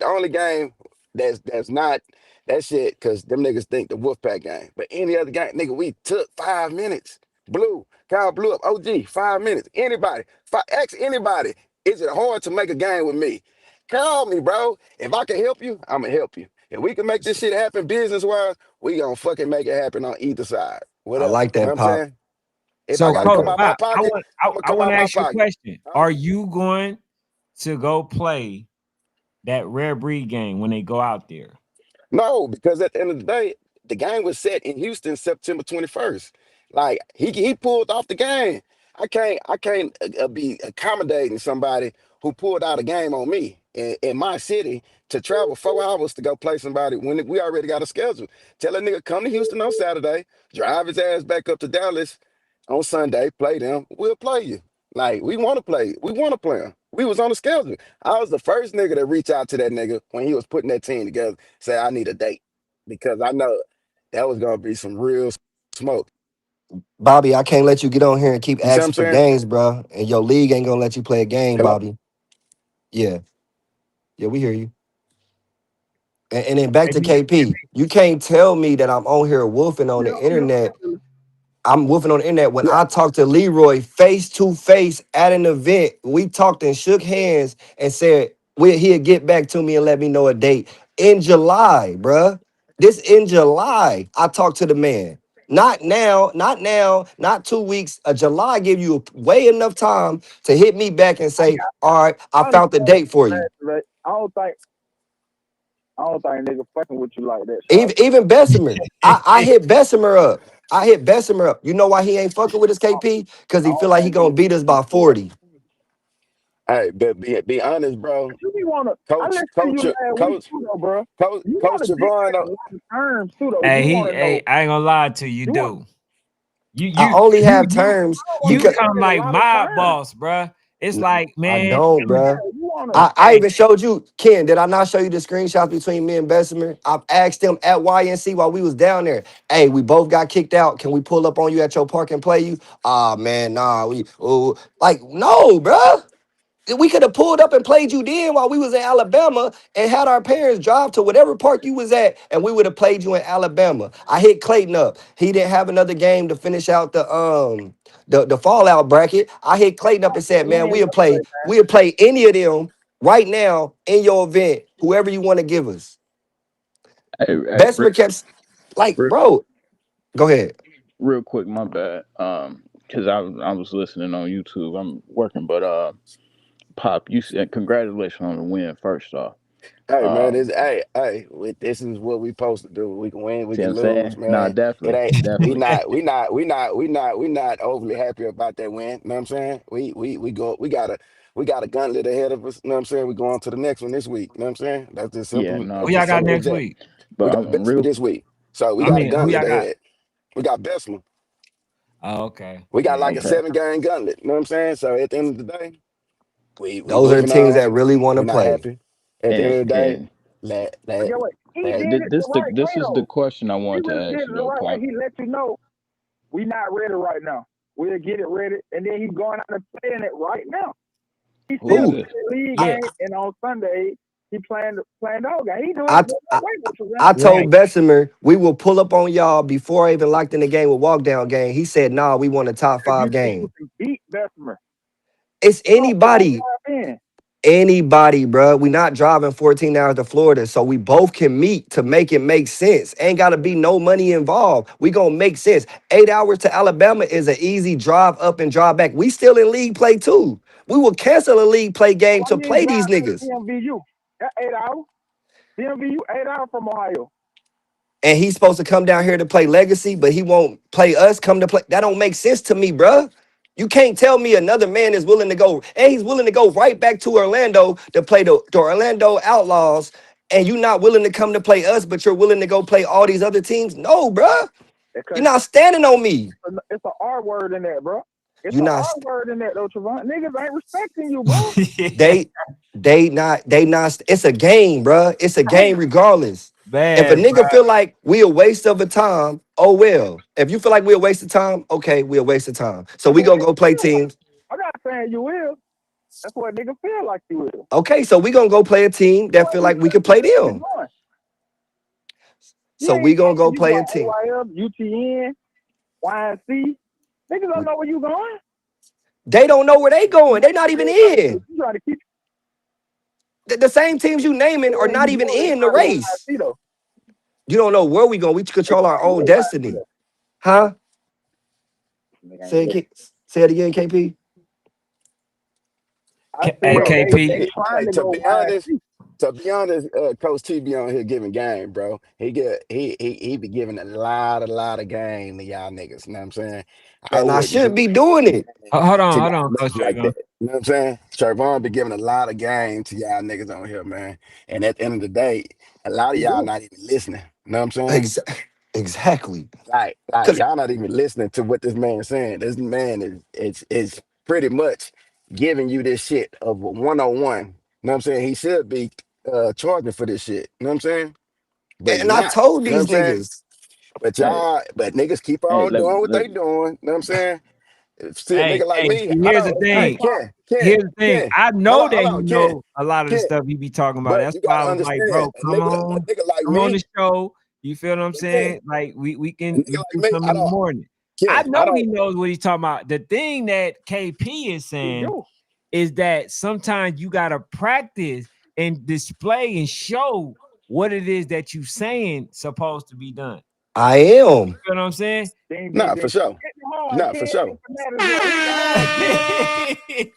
only game that's not that shit, because them niggas think the Wolfpack game. But any other game, nigga, we took 5 minutes. Blue, Kyle blew up. OG, 5 minutes. Anybody, ask anybody. Is it hard to make a game with me? Call me, bro. If I can help you, I'ma help you. If we can make this shit happen business wise, we gonna fucking make it happen on either side. I Whatever. like You know what that, I'm Pop. saying? If I I So, gotta like Coach come that. out my Pop, pocket, I'm gonna I come want out to my ask you a pocket. question. Huh? Are you going to go play that rare breed game when they go out there? No, because at the end of the day, the game was set in Houston September 21st. Like he pulled off the game. I can't be accommodating somebody who pulled out a game on me in my city to travel 4 hours to go play somebody when we already got a schedule. Tell a nigga come to Houston on Saturday, drive his ass back up to Dallas on Sunday, play them. We'll play you. Like we want to play. We want to play him. We was on the schedule. I was the first nigga to reach out to that nigga when he was putting that team together. Say I need a date because I know that was gonna be some real smoke. Bobby, I can't let you get on here and keep You see what I'm asking for saying? games, bro. And your league ain't gonna let you play a game, Hello. Bobby. Yeah, yeah, we hear you. And then back Hey, to KP. You can't tell me that I'm on here wolfing on the internet. I'm wolfing on the internet. When Yeah. I talked to Leroy face to face at an event, we talked and shook hands and said he'd get back to me and let me know a date in July, bruh. This in July. I talked to the man. Not now, not now, not 2 weeks. July give you way enough time to hit me back and I say, got. all right, I I found the understand date for that, you. but I don't think nigga fucking with you like that, Shawty. Even Bessemer. I hit Bessemer up. I hit Bessemer up. You know why he ain't fucking with us, KP? Because I he feel don't like he think gonna nigga beat us by 40. Hey, but be honest, bro. you be wanna. I Coach, listened to you coach, last week coach, too, though, bro. coach, You coach wanna Javon. dictate a lot of terms too, though. You he, wanna know. hey, I ain't gonna lie to you, You want. dude. You, I you, only you, have you, terms I don't want to you because come dictate a like lot of my terms. boss, bruh. It's like, I man, don't, bruh. Yeah, you wanna. I hey, even showed you, Ken. Did I not show you the screenshots between me and Bessemer? I've asked him at YNC while we was down there. Hey, we both got kicked out. Can we pull up on you at your park and play you? Ah, man, nah. Like, no, bruh. We could have pulled up and played you then while we was in Alabama and had our parents drive to whatever park you was at, and we would have played you in Alabama. I hit Clayton up. He didn't have another game to finish out the fallout bracket. I hit Clayton up and said, We man, ain't we'll play any of them right now in your event, whoever you want to give us. Hey, Bessemer kept like, real, bro, go ahead. real quick, my bad. Because I was listening on YouTube. I'm working, but Pop, you said congratulations on the win. First off, Hey man, um, this is what we supposed to do. We can win, we see what can I'm lose, saying? Nah, man. It definitely, ain't definitely. we not overly happy about that win. You know what I'm saying? We got a gauntlet ahead of us. You know what I'm saying? We go on to the next one this week. You know what I'm saying? That's just Yeah, simple. no, who That's for y'all just got simple sure. as next that. week? We But got I'm Bessemer real. this week, so we I got a mean, who gauntlet y'all got? ahead. We got Bessemer. Oh, okay. We got Yeah. like a Okay. 7 game gauntlet. You know what I'm saying? So at the end of the day, we Those are the moving teams on. that really want We're to not play. happy. At the end And of the day, and let But let get what? He let did it the right way this is the though. question I He wanted to really did ask it you the though, right way. Pop. He let you know we not ready right now. We'll get it ready, and then he's going out and playing it right now. He Who still is Who? this? playing the league I Yeah. game, and on Sunday he playing dog game. He doing I, it the I, right way, what you saying? I Right. told Bessemer we will pull up on y'all before I even locked in the game with walk down game. He said, nah, we want a top If you five think you game. can beat Bessemer, It's oh, we gonna anybody, drive in. anybody, bro. We not driving 14 hours to Florida, so we both can meet to make it make sense. Ain't gotta be no money involved. We gonna make sense. 8 hours to Alabama is an easy drive up and drive back. We still in league play too. We will cancel a league play game Why to you ain't play these drive to niggas. DMVU? That 8 hours. DMVU 8 hours from Ohio. and he's supposed to come down here to play legacy, but he won't play us. Come to play. That don't make sense to me, bruh. You can't tell me another man is willing to go, and he's willing to go right back to Orlando to play the Orlando Outlaws, and you not willing to come to play us, but you're willing to go play all these other teams. No, bruh. You're Because not standing on me. it's an R word in that, bro. It's You're an not. R word in that, though, Trevon. Niggas ain't respecting you, bro. They they not. It's a game, bruh. It's a game regardless. If a Man, bro. nigga feel like we a waste of a time, oh well. If you feel like we a waste of time, okay, we a waste of time. So That's we what gonna niggas go play feel like. teams. I'm not saying you will. That's what niggas feel like you will. Okay, so we gonna go play a team You that ain't feel like we could respecting play where niggas them. going. You So ain't we gonna saying go you play going a team. AYF, UTN, YNC. Niggas don't know where you going. They don't know where they going. They not even in. You trying to keep The same teams you naming are where not you even going. They in the trying to go race. YNC, though. You don't know where we going. We They control our trying to own go YNC, destiny. though. Huh? Nigga ain't Say it, listen. say it again, KP. I Hey, said Bro, they KP. trying to to go be honest, YNC. Coach T be on here giving game, bro. He be giving a lot of game to y'all niggas. You know what I'm saying? I And I wouldn't should give be doing it. Hold to on, y'all Coach niggas like Trayvon. that. You know what I'm saying? Trayvon be giving a lot of game to y'all niggas on here, man. And at the end of the day, a lot of He y'all do. not even listening. You know what I'm saying? Ex- exactly. Like Cause y'all not even listening to what this man's saying. This man is pretty much giving you this shit of 101. You know what I'm saying? He should be charging for this shit. You know what I'm saying? But he and I not. told You know what these I'm saying? niggas. Hey, But niggas keep hey, on doing what they doing. You know what I'm saying? See a Hey, nigga like hey, me, see, I here's the don't. Hey, Hey, thing. Pop. Here's the thing. Ken, I know hold that he on, Ken, know a lot of the Ken. stuff he be talking about. But That's you why gotta I was like, understand, bro, come a on, nigga like come on me, the show. You feel what I'm Ken, saying? Like we a can nigga we like do me, something I in the don't. morning. I Ken, I know he don't. knows what he's talking about. The thing that KP is He saying do. is that sometimes you gotta practice and display and show what it is that you saying supposed to be done. I am. You know what I'm saying? Nah, for sure. Hit the hard, Nah, for kid. sure. Ain't the matter there. Hit the hard, kid.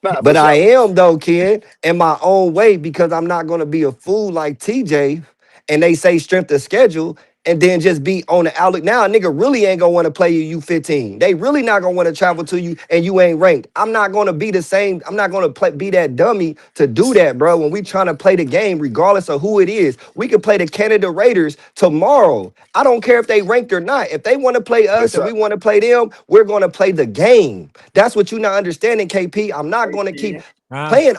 Nah, for But I sure. am though, kid, in my own way because I'm not gonna be a fool like TJ. And they say strength of schedule, and then just be on the outlook. Now, a nigga really ain't gonna want to play you U15. They really not gonna want to travel to you, and you ain't ranked. I'm not gonna be the same. I'm not gonna be that dummy to do that, bro. When we trying to play the game, regardless of who it is, we can play the Canada Raiders tomorrow. I don't care if they ranked or not. If they want to play But us and we want to play them, we're gonna play the game. That's what you not understanding, KP. I'm not Hey, gonna keep kid. Huh? playing.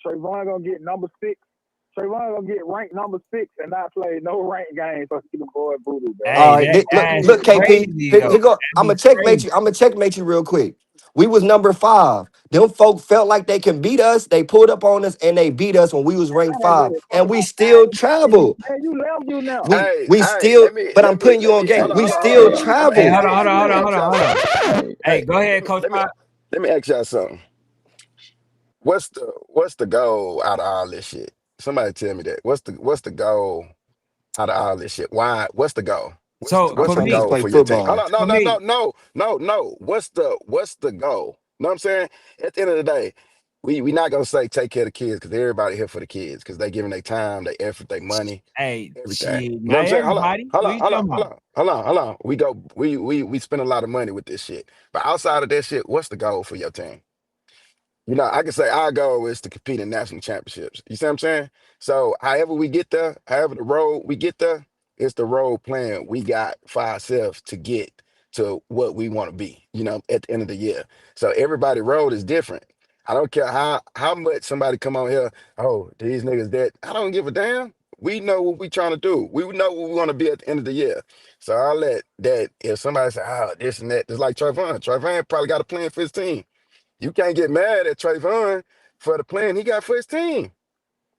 Trayvon gonna get number 6. Trayvon gonna get ranked number 6 and not play no rank game for the boy voodoo, dog. All Hey, right, look, that's look, KP. crazy Here though. go. That'd I'm be gonna checkmate crazy. you. I'm gonna checkmate you real quick. We was number 5. Them folk felt like they can beat us. They pulled up on us and they beat us when we was ranked I ain't 5, really fuck and we about still you. traveled. Man, you left you now. We hey, still. let me But let I'm me putting you let on me game. hold on, We hold on, hold on, still hold on. Hey, traveled. Let me ask y'all hold on. something. hey, Hey, Hey, go ahead, Coach let me Pop. let me ask y'all something. What's the goal out of all this shit? Somebody tell me that. What's the goal out of all this shit? Why? What's the goal? So I'm What's for the trying to just me, goal play for your team? football. Hold on, no, for no, me, no, no, no, no. What's the goal? Know what I'm saying? At the end of the day, we not gonna say take care of the kids because everybody here for the kids because they giving their time, their effort, their money, hey, everything. shit, You know what not I'm saying? Hold on, everybody. hold What on, you hold on, talking hold about? on, hold on, hold on. We spend a lot of money with this shit. But outside of that shit, what's the goal for your team? I can say our goal is to compete in national championships. You see what I'm saying? So however we get there, however the road we get there, it's the road plan we got for ourselves to get to what we want to be, at the end of the year. So everybody road is different. I don't care how much somebody come on here, oh, these niggas that I don't give a damn. We know what we trying to do. We know what we want to be at the end of the year. So I'll let that if somebody say, oh, this and that, it's like Trayvon. Trayvon probably got a plan for his team. You can't get mad at Trayvon for the plan he got for his team.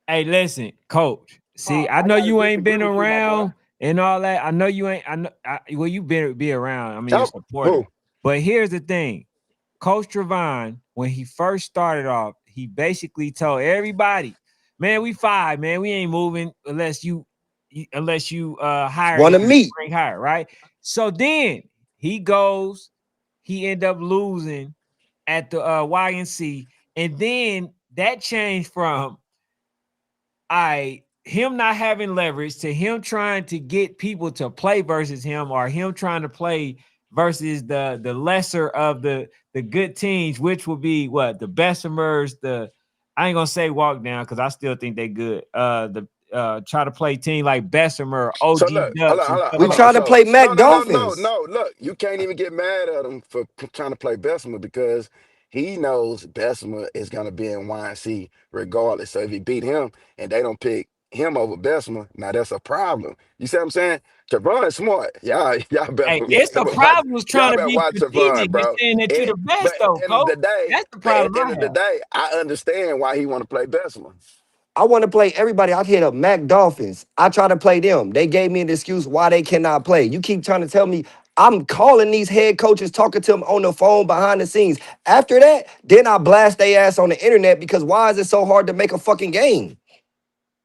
Hey, listen, Coach. See, Pop, I I know gotta you ain't disagree been with you, my boy. around and all that. I know you ain't. I know. Well, you been be around. I mean, you're a Oh, supporter. who? But here's the thing, Coach Trevon, when he first started off, he basically told everybody, "Man, we 5, man. We ain't moving unless you hire Want to him, meet? bring hire, right?" So then he goes, he end up losing at the YNC, and then that changed from I him not having leverage to him trying to get people to play versus him, or him trying to play versus the lesser of the good teams, which will be what the Bessemers, the I ain't gonna say walk down because I still think they good. The try to play team like Bessemer, So OG look, hold on, Ducks, and hold on, stuff We hold like on. try to So play no, Mac no, no, no, Dolphins. no. Look, you can't even get mad at him for trying to play Bessemer because he knows Bessemer is gonna be in YNC regardless. So if he beat him and they don't pick him over Bessemer, now that's a problem. You see what I'm saying? Trevon is smart. Y'all hey, better it's the watch. problem was trying Y'all to better be watch Trevon, strategic and bro. saying that you're the But best at though, the end of coach. the day, That's the but at problem the end I of the have. day, I understand why he want to play Bessemer. I want to play everybody. I hit up Mac Dolphins. I try to play them. They gave me an excuse why they cannot play. You keep trying to tell me I'm calling these head coaches, talking to them on the phone behind the scenes. After that, then I blast their ass on the internet because why is it so hard to make a fucking game?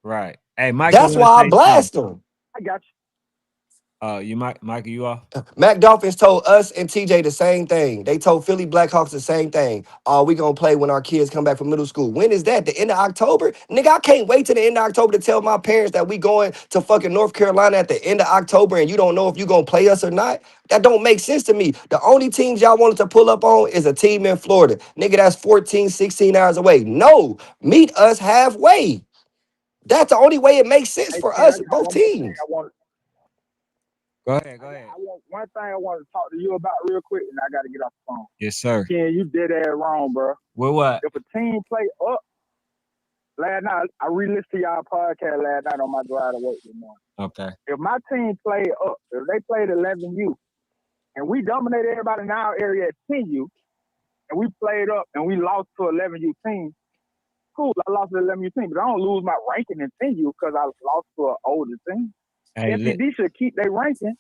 Right. Hey, Michael That's want to why I say something. blast them. I got you. You Michael, you off? Mac Dolphins told us and TJ the same thing. They told Philly Blackhawks the same thing. Oh, we gonna play when our kids come back from middle school. When is that? The end of October? Nigga, I can't wait till the end of October to tell my parents that we going to fucking North Carolina at the end of October and you don't know if you gonna play us or not. That don't make sense to me. The only teams y'all wanted to pull up on is a team in Florida. Nigga, that's 14, 16 hours away. No, meet us halfway. That's the only way it makes sense Hey, for Ken, I us, got both one more thing teams. I want. Go ahead. Go ahead. I want one thing I want to talk to you about real quick, and I got to get off the phone. Yes, sir. Ken, you did that wrong, bro. Well, what? If a team play up last night, I re-listened to y'all podcast last night on my drive to work this morning. Okay. If my team played up, if they played 11U, and we dominated everybody in our area at 10U, and we played up and we lost to 11U team, cool, I lost to 11U team, but I don't lose my ranking in 10U because I lost to an older team. Hey, SED should keep their ranking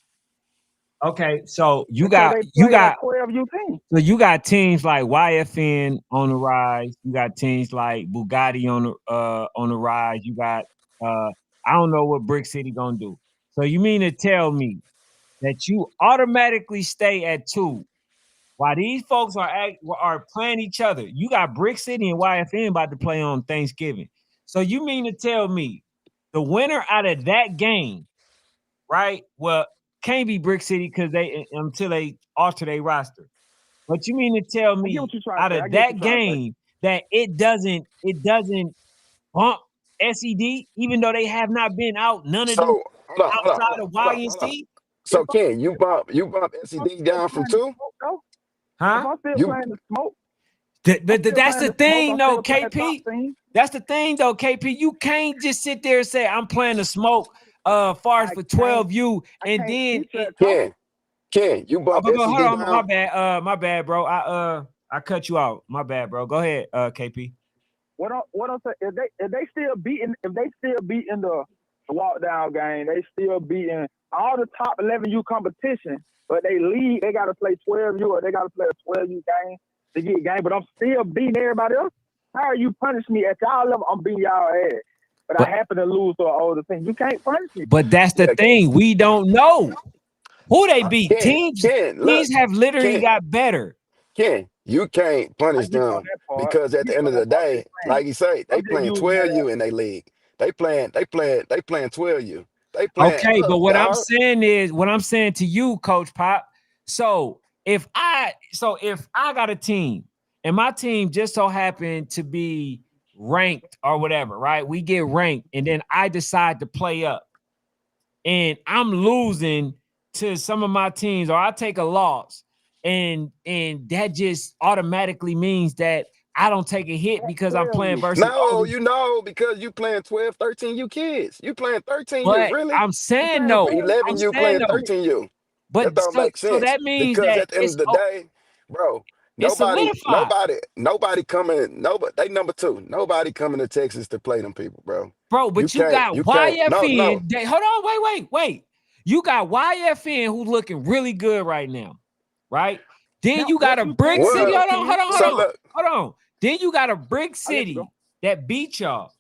okay. So until they play a 12U team. so you got teams like YFN on the rise. You got teams like Bugatti on the rise. You got I don't know what Brick City gonna do. So you mean to tell me that you automatically stay at 2 while these folks are playing each other? You got Brick City and YFN about to play on Thanksgiving. So you mean to tell me the winner out of that game, right? Well, can't be Brick City because they until they alter their roster. But you mean to tell I get me what you're trying to out say. I of get what that you're trying to say. game that it doesn't bump SED, even though they have not been out none of So them hold outside on, of hold on, Y and hold on. C? So Ken, you bump If I'm SED still down from playing the 2? smoke, though, if Huh? I'm still You playing the smoke, I'm But still that's playing the the smoke. thing, I'm though, still playing top KP. team. That's the thing, though, KP. You can't just sit there and say I'm playing the smoke, far as I for can't. 12U, I and can't then teach it. that talk. Ken, you Oh, bump but hold SED on, down. my bad, bro. I cut you out. My bad, bro. Go ahead, KP. What I'm saying, if they still beating the walk down game, they still beating all the top 11U competition, but they got to play 12U or they got to play a 12U game to get game. But I'm still beating everybody else. How are you punishing me at y'all level? I'm beating y'all ass, but I But happen to lose to an older team. You can't punish me. but that's the Yeah, thing. We don't know who they beat. Look, Teams have literally Ken, got better. You can't I punish get you on them that part. because I at get the you end on of that the part. I'm day, just saying. like you say, they I'm just playing using that 12U as in their league. They playing 12U. They playing Okay, but us, dog. what I'm saying to you, Coach Pop. So if I got a team and my team just so happened to be ranked or whatever, right? We get ranked, and then I decide to play up, and I'm losing to some of my teams, or I take a loss, and that just automatically means that I don't take a hit because I'm playing 12U. versus No, older. you know, because you playing 12, 13U kids. You playing 13U, But really? I'm I'm saying playing no. 12. I'm 11 you saying playing no. 13U. That But don't make so sense that means because that at the end of the day, bro, it's solidified, nobody coming, nobody, they number 2. Nobody coming to Texas to play them people, bro. bro. But you got You can't, no, no. YFN. Hold on, wait. You got YFN who's looking really good right now, right? Then Now, you got what a you Brick saying City. is, Well, Ken, so look, Hold on. Then you got a Brick I'll let you go. City that beat y'all,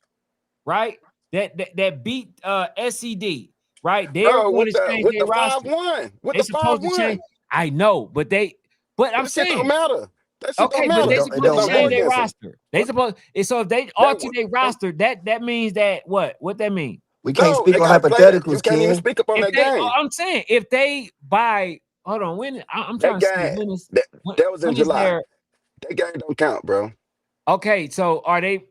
right? That beat SED, right? They're bro, going with to the change with their the roster. 5-1, with They the five supposed to change. one, I know, but I'm that shit don't saying. matter. That shit don't Okay, but It they matter. don't it supposed That to don't don't go change their matter. against them. roster. They supposed so if they That alter their roster, that means that what? What that mean? We can't No, speak they on got to play that. You hypotheticals, can't even Ken. speak up on If that they, game. I'm saying if they buy, hold on, I'm That trying to see game, when is that, when, that was in when is July. their That game don't count, bro. okay. So are they?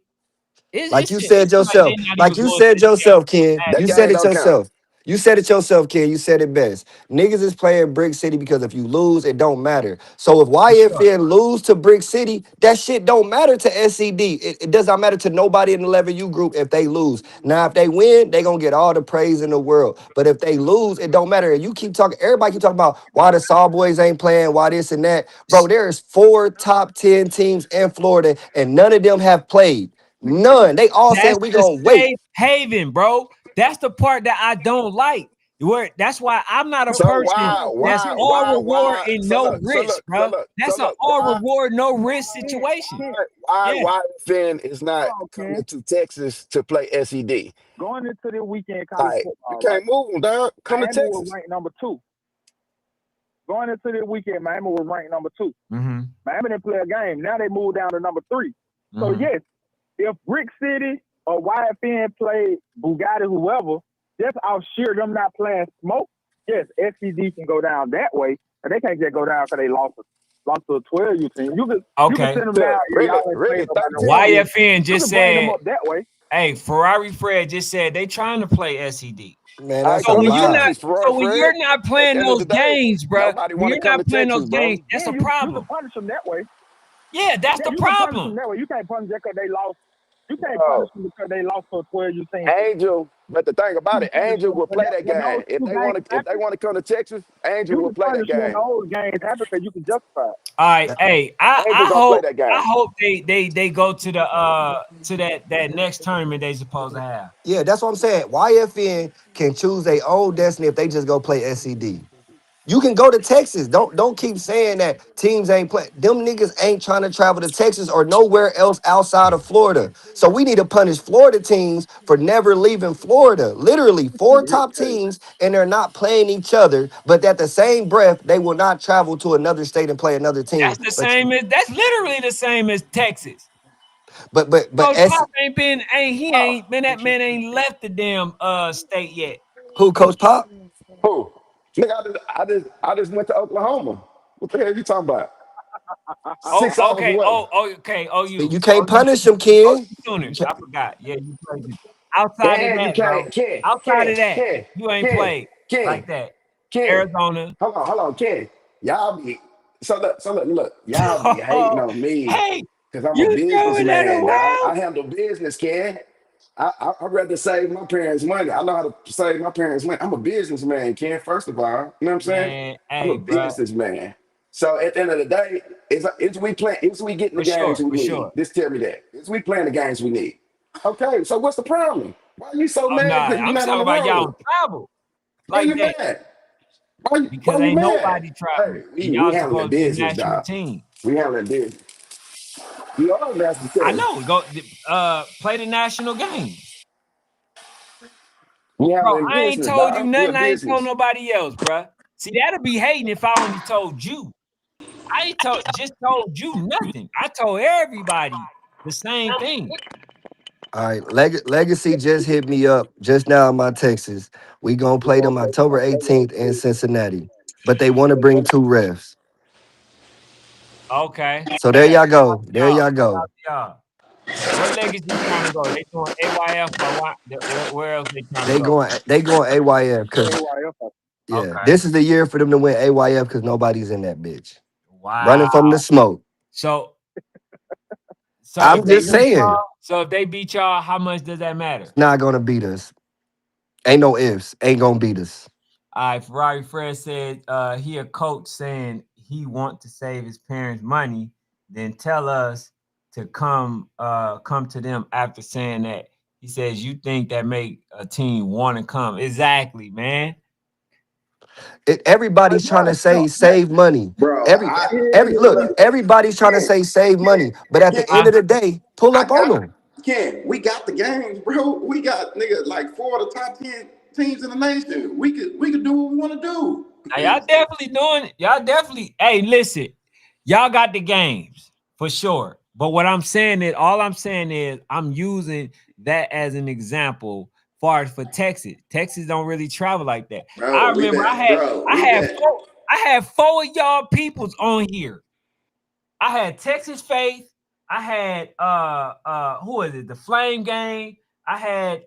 Like you It said seems like yourself. they're not Like even you going to said the game yourself, Ken. last That You year. said game it don't count. yourself. You said it yourself, Ken. You said it best. Niggas is playing Brick City because if you lose, it don't matter. So if For sure. YFN lose to Brick City, that shit don't matter to SCD. It does not matter to nobody in the 11U group if they lose. Now, if they win, they gonna get all the praise in the world. But if they lose, it don't matter. And you keep talking, everybody keep talking about why the Sawboys ain't playing, why this and that. Bro, there is 4 top 10 teams in Florida, and none of them have played. None. They all That's said we the gonna wait. safe haven, bro. That's the part that I don't like. Where that's why I'm not a So person why, that's why, all why, reward why? and So no look, so risk, look, so bro. look, so That's an look. all reward, no risk situation. Yeah. Why Finn is not Hold on, coming Ken. to Texas to play SED? Going into the weekend college Like, you football, right? can't move them, dog. Come to Miami was Texas. ranked number 2. Going into the weekend, Miami was ranked number 2. Mm-hmm. Miami didn't play a game. Now they moved down to number 3. So Mm-hmm. yes, if Brick City or YFN play Bugatti, whoever, just out sheer them not playing smoke, yes, SCD can go down that way, and they can't just go down because they lost to a 12U team. You can Okay. send them down. To Yeah, really, y'all ain't played really nobody in 13. 1 year. YFN You just can bring them said, up that way. hey, Ferrari Fred just said they trying to play SED. Man, I that's a So come to when you're lie. not, Texas, Ferrari so when Fred. you're not At playing the end of those the day, games, bro, nobody when want to you're come not to playing Texas, those games, bro. that's Yeah, a you can problem. punish them that way. Yeah, that's Yeah, the you can punish problem. them that way. You can't punish them because they lost. You can't punish Bro, them because they lost to a 12U team. Angel, but the thing You about can it, punish Angel them will play that when those game. If two they games want to, if they happen. want to come to Texas, Angel You will can play that punish when game. those games happen because you can justify it. All right, hey, Angel gonna play that I game. hope they go to the to that next tournament they supposed to have. Yeah, that's what I'm saying. YFN can choose their own destiny if they just go play SCD. You can go to Texas. Don't keep saying that teams ain't playing. Them niggas ain't trying to travel to Texas or nowhere else outside of Florida. So we need to punish Florida teams for never leaving Florida. Literally, 4 top teams, and they're not playing each other. But at the same breath, they will not travel to another state and play another team. That's literally the same as Texas. But Coach S Pop ain't been that man ain't left the damn state yet. who Coach Pop? Who? Nigga, I just went to Oklahoma. What the hell you talking about? Oh, 6 hours okay. away. Okay. You can't You punish them, oh Ken. you You Sooners. can't- I forgot. Yeah, you played them. Outside of And you that, bro. can't, Ken, Outside Ken, of that, Ken, you ain't Ken, played Ken, like that. Ken. Arizona. Hold on, Ken. Y'all be look, y'all be hating on me Hey, because I'm a you throwing that businessman, dog. around? I handle business, Ken. I'd rather save my parents' money. I know how to save my parents' money. I'm a businessman, Ken, first of all. You know what I'm saying? Man, I'm a hey, bro. businessman. So at the end of the day, it's we getting the games we For need. sure. Just tell me that. It's we playing the games we need. Okay, so what's the problem? Why are you so Oh no, mad because you're I'm not on talking the about y'all road? on travel Why are like you that mad? Why because are you ain't mad? nobody Hey, traveling, and we y'all handling supposed to be a business, national dog. team. We handling business. We are national I team. know. Go play the national games. We Bro, handling I ain't business, told you dog. We a nothing. I ain't told business. nobody else, bro. See, that'd be hating if I only told you. I ain't told you nothing. I told everybody the same thing. All right, Legacy just hit me up just now in my Texas. We gonna play them October 18th in Cincinnati, but they want to bring 2 refs. Okay. So there y'all Shout out go. to There y'all. y'all Shout go. out to y'all. What legacy trying to go? They doing AYF or what? Where else they trying to go? They going AYF because AYF. yeah, Okay. this is the year for them to win AYF because nobody's in that bitch. Running from the Wow. smoke. So if I'm they just beat y'all, saying, how much does that matter? it's not gonna beat us. Ain't no ifs. Ain't gonna beat us. All right, Ferrari Fred said he a coach saying he want to save his parents money, then tell us to come to them after saying that. He says you think that make a team want to come. Exactly, man. Everybody's trying to say save money. Bro, Every look, everybody's trying to Ken, say save Ken, money, but at Ken, the end of the day, pull I up on got them. Ken. We got the games, bro. We got nigga like 4 of the top 10 teams in the nation. We could do what we want to Now do. y'all definitely doing it. Y'all definitely, hey, listen, y'all got the games for sure. But what I'm saying is, all I'm saying is I'm using that as an example far as for Texas. Texas don't really travel like that. Bro, I we remember bet, bro, we bet. I had four of y'all peoples on here. I had Texas Faith. I had who is it? The Flame Gang. I had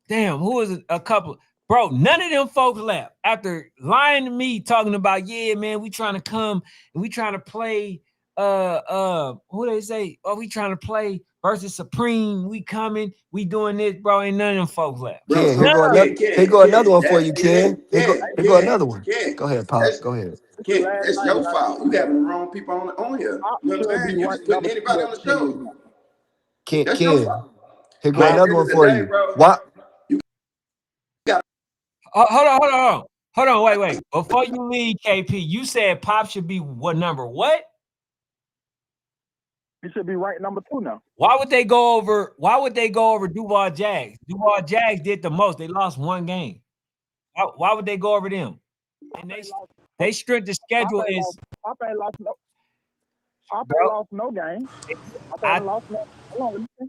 damn, who is it? A couple. Bro, none of them folks left after lying to me, talking about, yeah, man, we trying to come and we trying to play who they say? Oh, we trying to play versus Supreme. We coming, we doing this, bro. Ain't none of them folks left. Bro, Ken, here so go Yeah, another. Ken, Here Ken, go another Ken, one for that you, Ken, Ken. Ken, Here go Ken, another one. Ken. Go ahead, Pop. That's Go ahead. this is Ken, last that's night your when I fault. You having the wrong people on here. Pop You should be understand? You just ranked putting number anybody two on at the the end of show. the game. That's your Ken, fault. here go But at the another end one of the for day, you. bro, Why? you Hold on, wait. Before you leave, KP, you said Pop should be what number? What? He should be ranked number 2 now. Why would they go over? Why would they go over Duval Jags? Duval Jags did the most. They lost one game. Why would they go over them? And Pop ain't lost. they strength of Pop schedule ain't is, lost. Pop ain't lost no. Pop ain't bro. lost no game. Pop I ain't lost no. Hold on, let me see.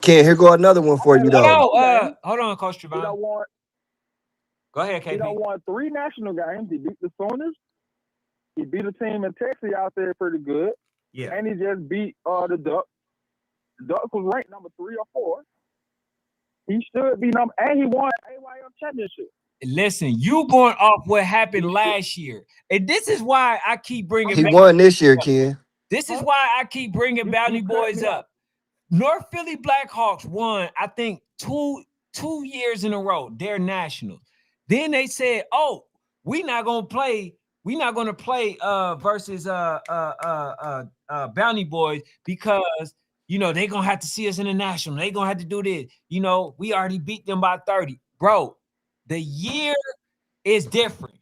Ken, here go another one Pop for you ain't lost though. no game. hold on, Coach He Trevon. don't want. Go ahead, He don't KP. won 3 national games. He beat the Sooners. He beat a team in Texas out there pretty good, Yeah. and he just beat the Ducks. The Ducks was ranked number 3 or 4. He should be number, and he won AYF championship. Listen, you going off what happened last year, and this is why I keep bringing He back. won this year, Ken. This is why I keep bringing Bounty Boys up. North Philly Blackhawks won, I think, two years in a row. They're nationals. Then they said, "Oh, we're not gonna play. We're not gonna play versus Bounty Boys because they're gonna have to see us in the national. They're gonna have to do this. We already beat them by 30, bro. The year is different.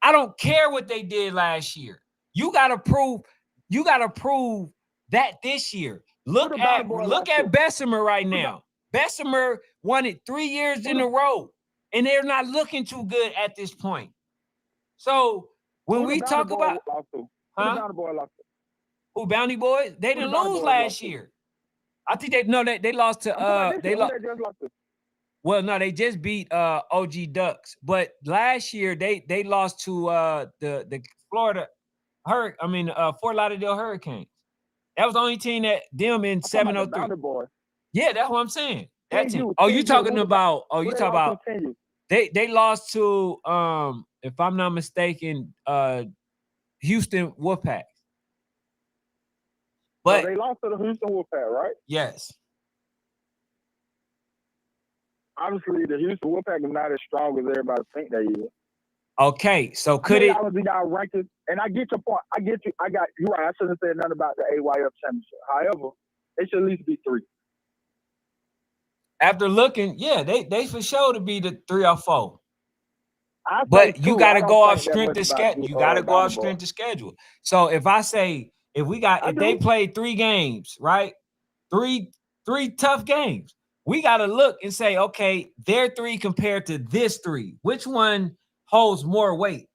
I don't care what they did last year. You gotta prove. You gotta prove that this year. Look at Bessemer right now. Bessemer won it 3 years in a row, and they're not looking too good at this point. So when we talk about, who Bounty Boys, they didn't lose last year. I think they lost to they lost. Well, no, they just beat OG Ducks, but last year they lost to the Florida Fort Lauderdale Hurricanes. That was the only team that them in 703. Yeah, that's what I'm saying. That team. You talking about? You talking about? They lost to if I'm not mistaken, Houston Wolfpack. But so they lost to the Houston Wolfpack, right? Yes. Obviously, the Houston Wolfpack is not as strong as everybody think they is. Okay, so could it? And I get your point. I get you. You're right. I shouldn't have said nothing about the AYF championship. However, they should at least be 3. After looking, yeah, they for sure to be the 3 or 4. But you got to go off strength of schedule. You got to go off strength of schedule. So if I say if they played 3 games, right? Three tough games. We got to look and say, okay, their 3 compared to this 3. Which one holds more weight?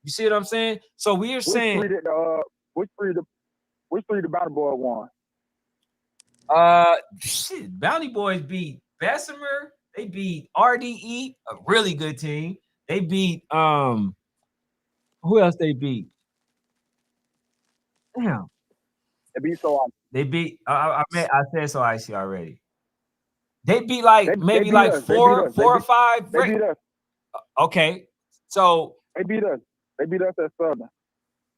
You see what I'm saying? So we're saying which three the Bounty Boy won? Bounty Boys beat Bessemer. They beat RDE, a really good team. They beat who else they beat? Damn. They beat so icy. They beat I said so icy already. They beat like maybe like us. 4 or 5. They beat us. Okay. So they beat us. They beat us at Southern,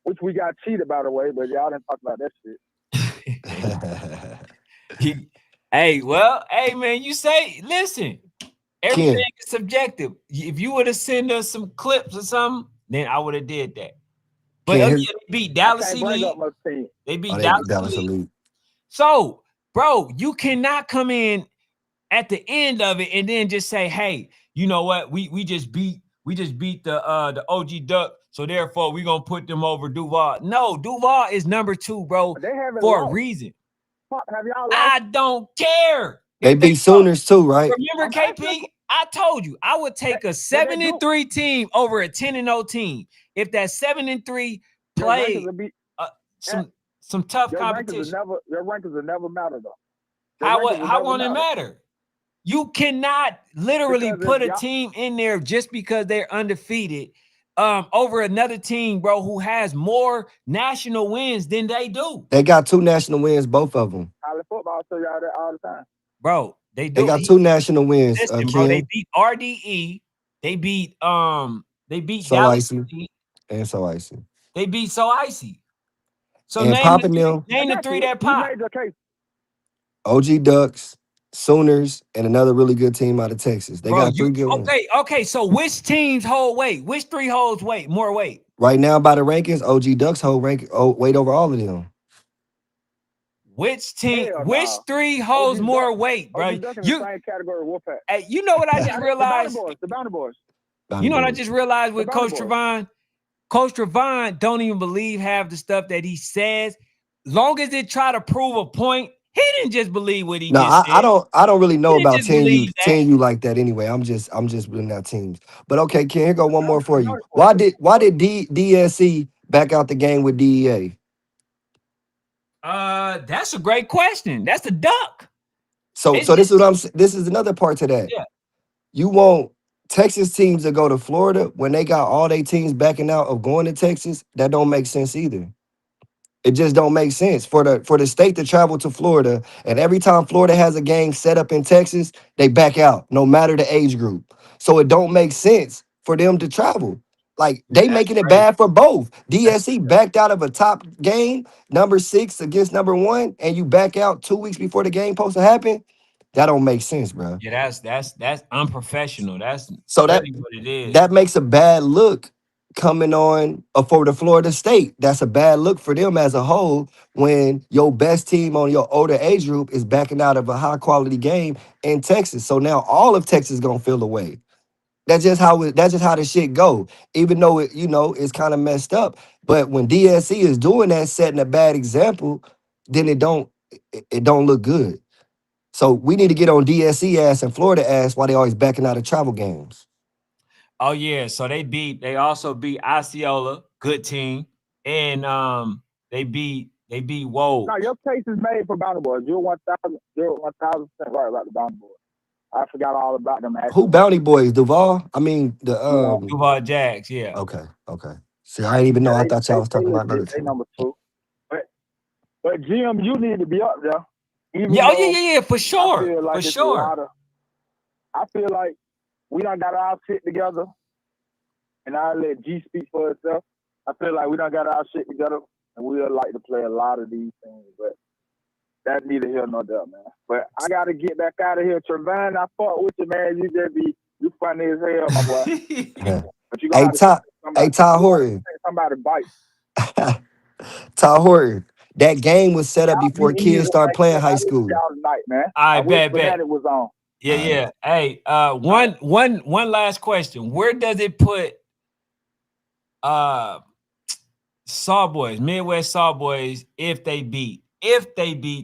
which we got cheated, by the way, but y'all didn't talk about that shit. Hey, man, you say, listen, everything is subjective. If you would have sent us some clips or something, then I would have did that. But they beat Dallas Elite. They beat Dallas Elite. So, bro, you cannot come in at the end of it and then just say, hey, you know what? We just beat the OG Duck, so therefore we're gonna put them over Duval. No, Duval is number 2, bro, for a reason. Have y'all lost? I don't care. They beat Sooners too, right? Remember, KP? I told you I would take a 7-3 team over a 10-0 team. If that 7-3 play some tough Your competition. rankings will never matter though. How won't it matter? You cannot literally put a team in there just because they're undefeated over another team, bro, who has more national wins than they do. They got 2 national wins, both of them. College football show y'all that all the time. Bro, they They do. got 2 national wins, Listen, bro, they Ken. beat RDE. They beat So Dallas icy. State. And so icy. They beat So Icy. So And name popping them, the three that We pop. made the case. OG Ducks, Sooners, and another really good team out of Texas. They Bro, got 3 good ones. okay. So which teams hold weight? Which 3 holds more weight? Right now, by the rankings, OG Ducks hold weight over all of them. Which Hell 3 holds more weight, bro? OG Duck in the same category with Wolfpack. Hey, you know what I just realized? The Bounty Boys. You know what I just realized with Coach Trevon? Coach Trevon don't even believe half the stuff that he says. Long as it try to prove a point, he didn't just believe what he just said. I don't really know about just believe 10U like that anyway. I'm just building out teams. But okay, Ken, here go one more for you. I Why did DSC back out the game with DEA? That's a great question. That's a duck. So this is another part to that. Yeah. You want Texas teams to go to Florida when they got all their teams backing out of going to Texas? That don't make sense either. It just don't make sense for the state to travel to Florida, and every time Florida has a game set up in Texas, they back out, no matter the age group. So it don't make sense for them to travel. Like they making it bad for both. DSC backed out of a top game, number 6 against number 1, and you back out 2 weeks before the game supposed to happen. That don't make sense, bro. Yeah, that's unprofessional. That's So really what it is. that makes a bad look coming on for the Florida State. That's a bad look for them as a whole when your best team on your older age group is backing out of a high quality game in Texas. So now all of Texas is gonna feel away. That's just how the shit go. Even though it's kind of messed up, but when DSC is doing that, setting a bad example, then it don't look good. So we need to get on DSC ass and Florida ass while they always backing out of travel games. Oh yeah, so they also beat Osceola, good team, and they beat Woe. No, your case is made for Bounty Boys. You're 1,000% right about the Bounty Boys. I forgot all about them. Actually. Who Bounty Boys? Duval? I mean the Duval Jags, yeah. Okay. See, I didn't even know. I thought y'all was talking about another they team. number 2. But Jim, you need to be up there. Yeah, for sure. I feel like for sure. I feel like we done got our shit together, and I'll let G speak for itself. I feel like we done got our shit together, and we would like to play a lot of these things, but that's neither here nor there, man. But I got to get back out of here. Trevon, I fought with you, man. You funny as hell, my boy. But you Ty Horton. Somebody bite. Ty Horton. That game was set up before kids start playing high school. Tonight, man. I bet. It was on. Yeah. Hey, one last question. Where does it put Sawboys, Midwest Sawboys, if they beat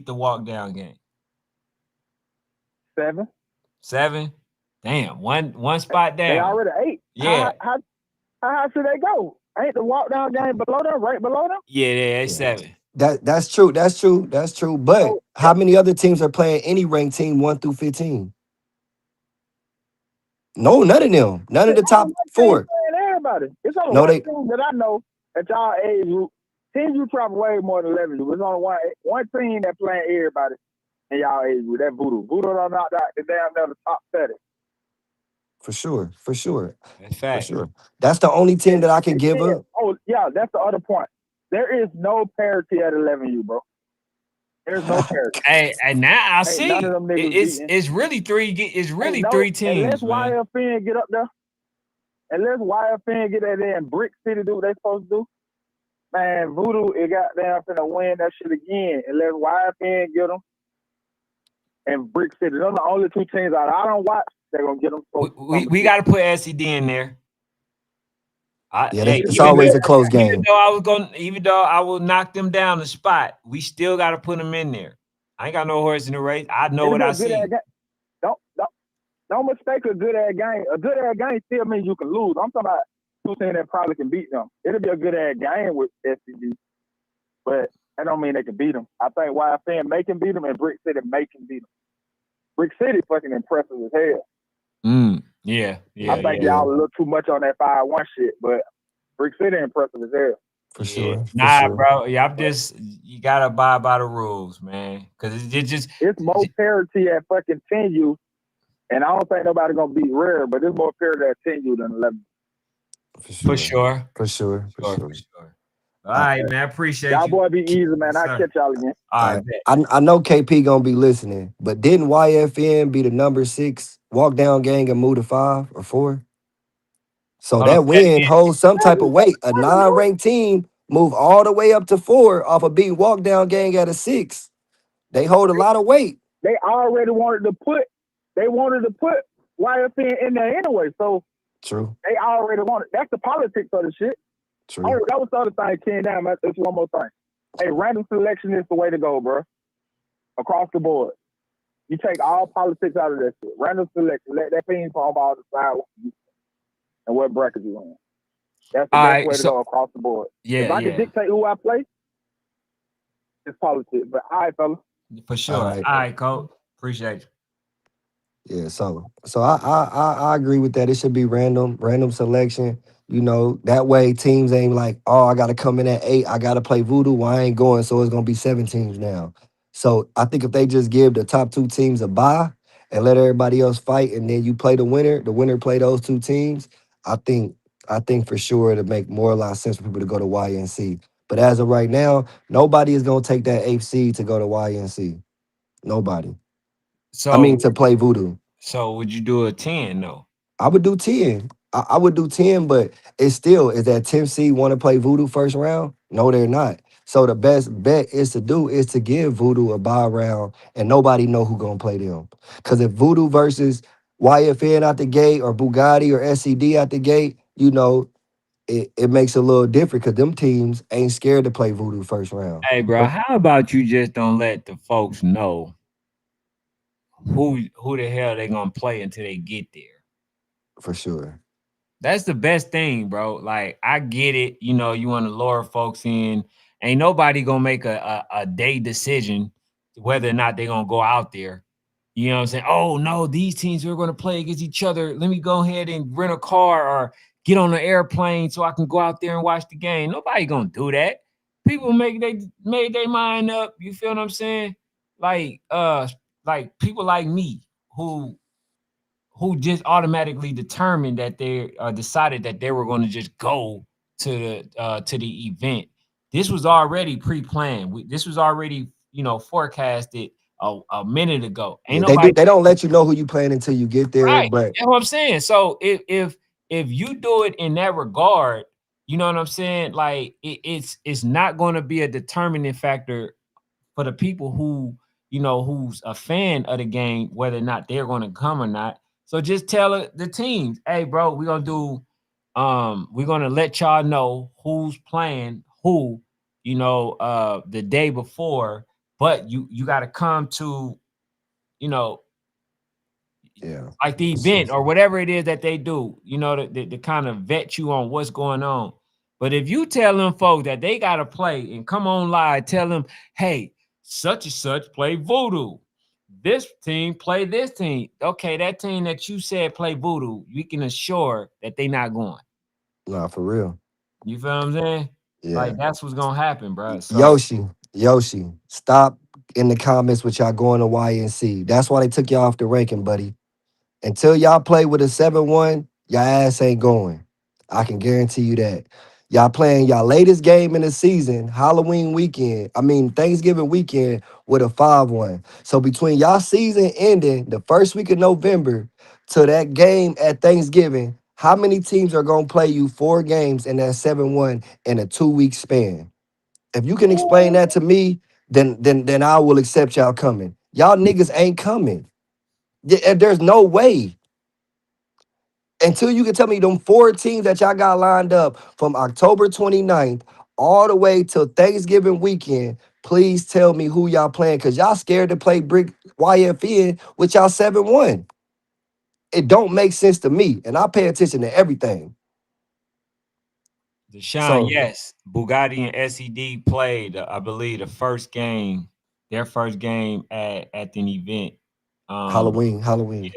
the walk down game? 7. Damn, one spot down. They already 8. Yeah. How high should they go? Ain't the walk down game below them, right below them? Yeah, they 7. That's true. But how many other teams are playing any ranked team 1 through 15? No, none of them. None of the top 4. Everybody. It's only one team that I know at y'all age group. Teams you travel way more than 11. There's only one team that playing everybody in y'all age group. That Voodoo. Voodoo don't knock out the damn the top 30. For sure. That's fact. For sure. That's the only team that I can give up. Oh, yeah, that's the other point. There is no parity at 11U, bro. There's no parity. Hey, and now I see none of them niggas it's really 3 teams. Unless YFN get up there. Unless YFN get that there in Brick City do what they supposed to do. Man, Voodoo, it got down finna win that shit again. Unless YFN get them. And Brick City. Those are the only 2 teams I don't watch. They're gonna get them. We got to put SED in there. It's always a close game. Even though I will knock them down the spot, we still got to put them in there. I ain't got no horse in the race. I know what I see. Don't mistake a good ass game. A good ass game still means you can lose. I'm talking about 2 teams that probably can beat them. It'll be a good ass game with SCG, but That don't mean they can beat them. I think YFN may can beat them and Brick City may can beat them. Brick City fucking impressive as hell. Yeah, I yeah, think yeah, y'all Yeah, a little too much on that 5-1 shit, but Brick City impressive as hell. for yeah. sure, for Nah, sure. bro. Yeah, I'm just you gotta abide by the rules, man. Cause it just It's more parity at fucking 10U, and I don't think nobody gonna beat Rare, but it's more parity at 10U than 11. For for sure. sure, For sure. For for sure. sure. All I, right, man. I appreciate Y'all you. boy be easy, man. Yes, I'll sir. catch y'all again. All right, I bet. I know KP gonna be listening, but didn't YFN be the number 6 walk down gang and move to 5 or 4? So Hold on. that Say that win again. holds some type of weight. A non-ranked team move all the way up to 4 off of being walk down gang at a 6. They hold a lot of weight. They already wanted to put YFN in there anyway, so True. they already wanted. That's the politics of the shit. Oh, True. that was the other thing that came down. That's one more thing. Hey, random selection is the way to go, bro. Across the board. You take all politics out of that shit. Random selection. Let that ping pong ball decide and what bracket you in. That's the All best right. way to So go across the board. yeah, If I could yeah, dictate who I play, it's politics. But all right, fellas. for All sure. right. All right, Coach. Appreciate you. Yeah, so I agree with that. It should be random selection. You know, that way teams ain't like, oh, I gotta come in at 8, I gotta play voodoo. Well, I ain't going, so it's gonna be 7 teams now. So I think if they just give the top 2 teams a bye and let everybody else fight, and then you play the winner play those 2 teams, I think I think for sure it'll make more a lot of sense for people to go to YNC. But as of right now, nobody is gonna take that 8th seed to go to YNC. Nobody. I So mean to play voodoo. so would you do a 10 though? I would do 10. I would do 10, but it's still, is that 10th seed want to play Voodoo first round? No, they're not. So the best bet is to give Voodoo a bye round and nobody know who gonna play them. Because if Voodoo versus YFN out the gate or Bugatti or SCD out the gate, you know, it makes it a little different because them teams ain't scared to play Voodoo first round. Hey, bro, But how about you just don't let the folks know who the hell they gonna play until they get there? for sure. That's the best thing, bro. Like I get it, you want to lure folks in. Ain't nobody gonna make a day decision whether or not they're gonna go out there. You know what I'm saying? Oh no, these teams are gonna play against each other. Let me go ahead and rent a car or get on an airplane so I can go out there and watch the game. Nobody gonna do that. People they made their mind up. You feel what I'm saying? Like like people like me who just automatically determined that they decided that they were going to just go to the event. This was already pre-planned. This was already forecasted a minute ago. Ain't Yeah, nobody they don't let you know who you playing until you get there, right. but That's what I'm saying. So if you do it in that regard, you know what I'm saying. Like it's not going to be a determining factor for the people who's a fan of the game, whether or not they're going to come or not. So just tell the teams, hey, bro, we're gonna let y'all know who's playing who, the day before, but you got to come to, you know, yeah. like the It's event just- or whatever it is that they do, to kind of vet you on what's going on. But if you tell them folks that they got to play and come on live, tell them, hey, such and such play voodoo. This team play this team. Okay, that team that you said play voodoo, you can assure that they not going. Nah, for real. You feel what I'm saying? Yeah. Like that's what's gonna happen, bro. So Yoshi, stop in the comments with y'all going to YNC. That's why they took y'all off the ranking, buddy. Until y'all play with a 7-1, y'all ass ain't going. I can guarantee you that. Y'all playing y'all latest game in the season, Thanksgiving weekend, with a 5-1. So between y'all season ending the first week of November to that game at Thanksgiving, how many teams are gonna play you 4 games in that 7-1 in a 2-week span? If you can explain that to me, then I will accept y'all coming. Y'all niggas ain't coming. There's no way until you can tell me them 4 teams that y'all got lined up from October 29th all the way till Thanksgiving weekend. Please tell me who y'all playing, because y'all scared to play Brick YFN with y'all 7-1. It don't make sense to me, and I pay attention to everything. Deshaun, So yes, Bugatti and SED played. I believe the first game, their first game at an event. Um, Halloween, Halloween. yeah,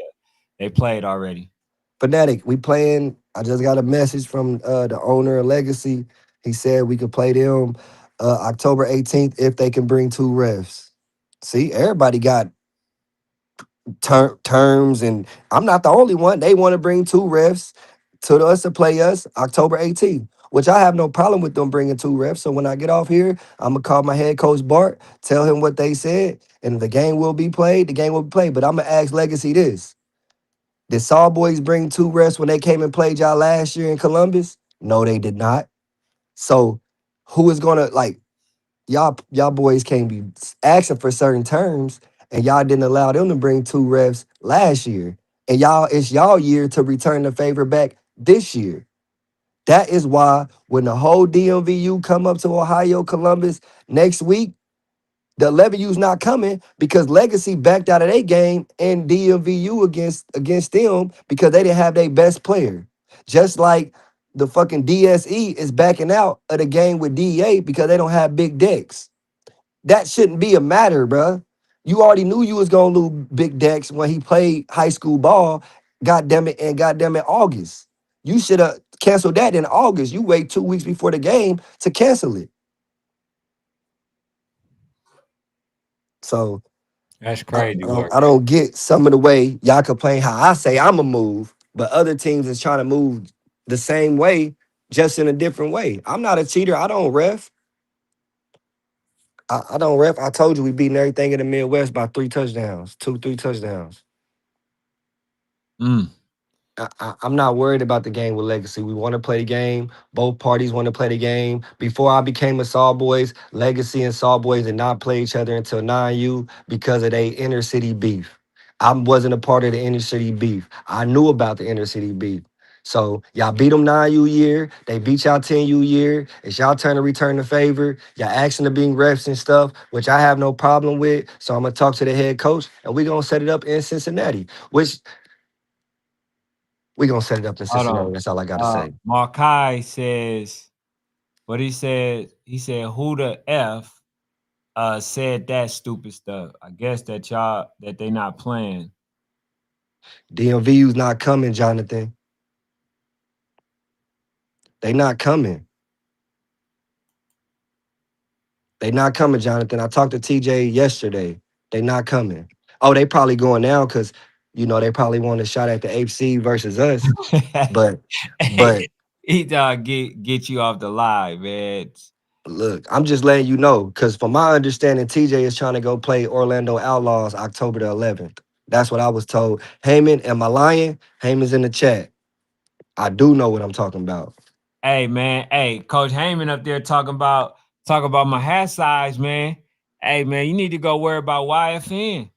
they played already. Fanatic, we playing. I just got a message from the owner of Legacy. He said we could play them October 18th if they can bring two refs. See, everybody got terms, and I'm not the only one. They want to bring two refs to us to play us October 18th, which I have no problem with them bringing two refs. So when I get off here, I'm gonna call my head coach Bart, tell him what they said, and the game will be played. The game will be played. But I'm gonna ask Legacy this: did Saw Boys bring two refs when they came and played y'all last year in Columbus? No, they did not. So who is gonna like? Y'all boys can't be asking for certain terms, and y'all didn't allow them to bring two refs last year. And y'all, it's y'all year to return the favor back this year. That is why when the whole DMVU come up to Ohio, Columbus next week, the 11U's not coming because Legacy backed out of their game and DMVU against them because they didn't have their best player. Just like the fucking DSE is backing out of the game with DA because they don't have big decks. That shouldn't be a matter, bruh. You already knew you was gonna lose Big Dex when he played high school ball. Goddamn it, and goddamn it, August. You should have canceled that in August. You wait 2 weeks before the game to cancel it. So That's crazy work. I don't get some of the way y'all complain how I say I'm a move, but other teams is trying to move the same way, just in a different way. I'm not a cheater. I don't ref. I don't ref. I told you we beating everything in the Midwest by 3 touchdowns, 3 touchdowns. Mm. I'm not worried about the game with Legacy. We want to play the game. Both parties want to play the game. Before I became a Saw Boys, Legacy and Saw Boys did not play each other until 9U because of their inner city beef. I wasn't a part of the inner city beef. I knew about the inner city beef. So y'all beat them 9U year. They beat y'all 10U year. It's y'all turn to return the favor. Y'all asking to being refs and stuff, which I have no problem with. So I'm gonna talk to the head coach and we're gonna set it up in Cincinnati, which we're gonna set it up in Hold Cincinnati. on. That's all I gotta say. Markai says what he said. He said, "Who the f said that stupid stuff?" I guess that y'all that they not playing. DMVU's not coming, Jonathan. They not coming. They not coming, Jonathan. I talked to TJ yesterday. They not coming. Oh, they probably going now because they probably want a shot at the HC versus us. But but He get you off the line, man. look, I'm just letting you know because from my understanding, TJ is trying to go play Orlando Outlaws October the 11th. That's what I was told. Heyman, am I lying? Heyman's in the chat. I do know what I'm talking about. Hey man, hey, Coach Heyman up there talking about my hat size, man. Hey man, you need to go worry about YFN.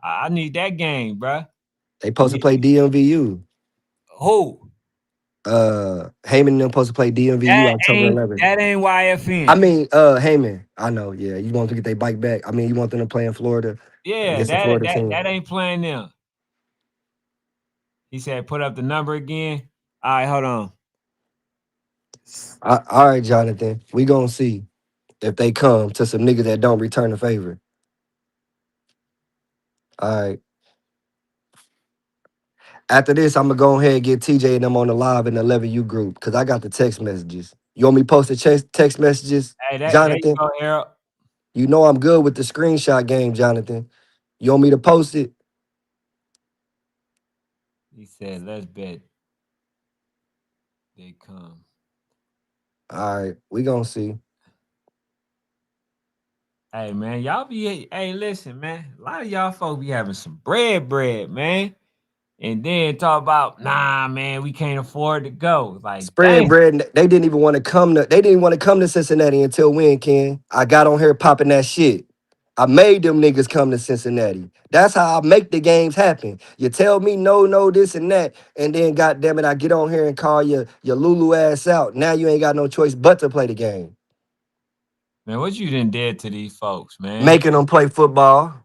I need that game, bruh. They supposed to play DMVU. Who? Heyman and them supposed to play DMVU That October ain't 11th. that ain't I YFN. mean, Heyman. I know, yeah. You want to get their bike back. I mean, you want them to play in Florida Yeah, against the that Florida that team. that ain't playing them. He said, put up the number again. All right, hold on. All right, Jonathan. We gonna see if they come to some niggas that don't return the favor. All right. After this, I'm gonna go ahead and get TJ and them on the live in the 11U group because I got the text messages. You want me to post the text messages, Hey, there you Jonathan? go, Harold. You know I'm good with the screenshot game, Jonathan. You want me to post it? He said, let's bet they come. All right, we gonna see. Hey man, y'all be hey, listen, man. A lot of y'all folks be having some bread, man. And then talk about, nah, man, we can't afford to go. Like, Spread damn, bread. They didn't even want to come to. They didn't want to come to Cincinnati until when, Ken? I got on here popping that shit. I made them niggas come to Cincinnati. That's how I make the games happen. You tell me no, no, this and that, and then goddamn it, I get on here and call your Lulu ass out. Now you ain't got no choice but to play the game. man, what you done did to these folks, man? Making them play football.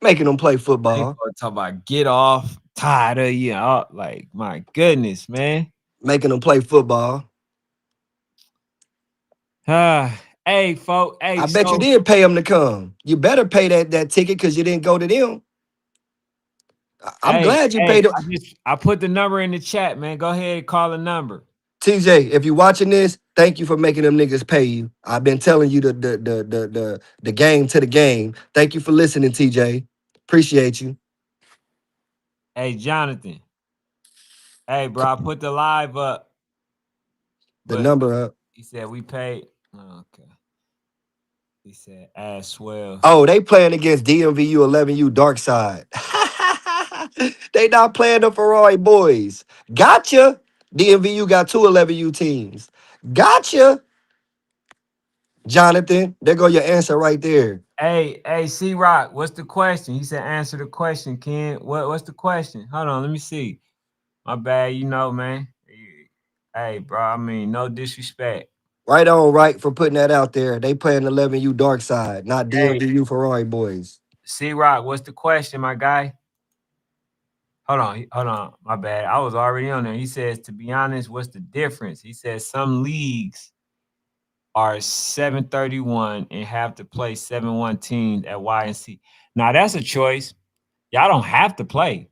Making them play They football. folks talk about get off, tired of you. Like, my goodness, man. Making them play football. Hey, folks. Hey, I bet you so did pay them to come. You better pay that ticket because you didn't go to them. I'm glad you paid them. I put the number in the chat, man. Go ahead and call the number. TJ, if you're watching this, thank you for making them niggas pay you. I've been telling you the game to the game. Thank you for listening, TJ. Appreciate you. Hey, Jonathan. Hey, bro, I put the live up, The but number up. he said we paid. Okay. He said ass swell. Oh, they playing against DMVU 11U Dark Side. They not playing the Ferrari boys. Gotcha. DMVU got two 11U teams. Gotcha. Jonathan, there go your answer right there. Hey, C Rock, what's the question? He said answer the question, Ken. What's the question? Hold on, let me see. My bad, man. Hey, bro, I mean, no disrespect. Right on, right, for putting that out there. They playing 11U Dark Side, not Hey, DMVU Ferrari boys. C Rock, what's the question, my guy? Hold on. My bad. I was already on there. He says, to be honest, what's the difference? He says some leagues are 731 and have to play 7-1 teams at Y and C. Now that's a choice. Y'all don't have to play.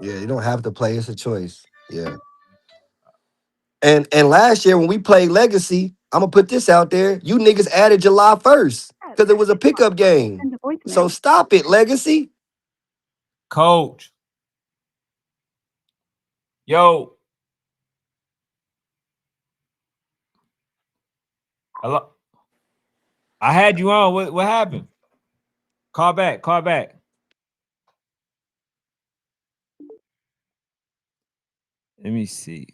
Yeah, you don't have to play. It's a choice. Yeah. And last year when we played Legacy, I'm gonna put this out there. You niggas added July 1st because it was a pickup game. So stop it, Legacy. Coach. Yo. Hello. I had you on. What happened? Call back. Call back. Let me see.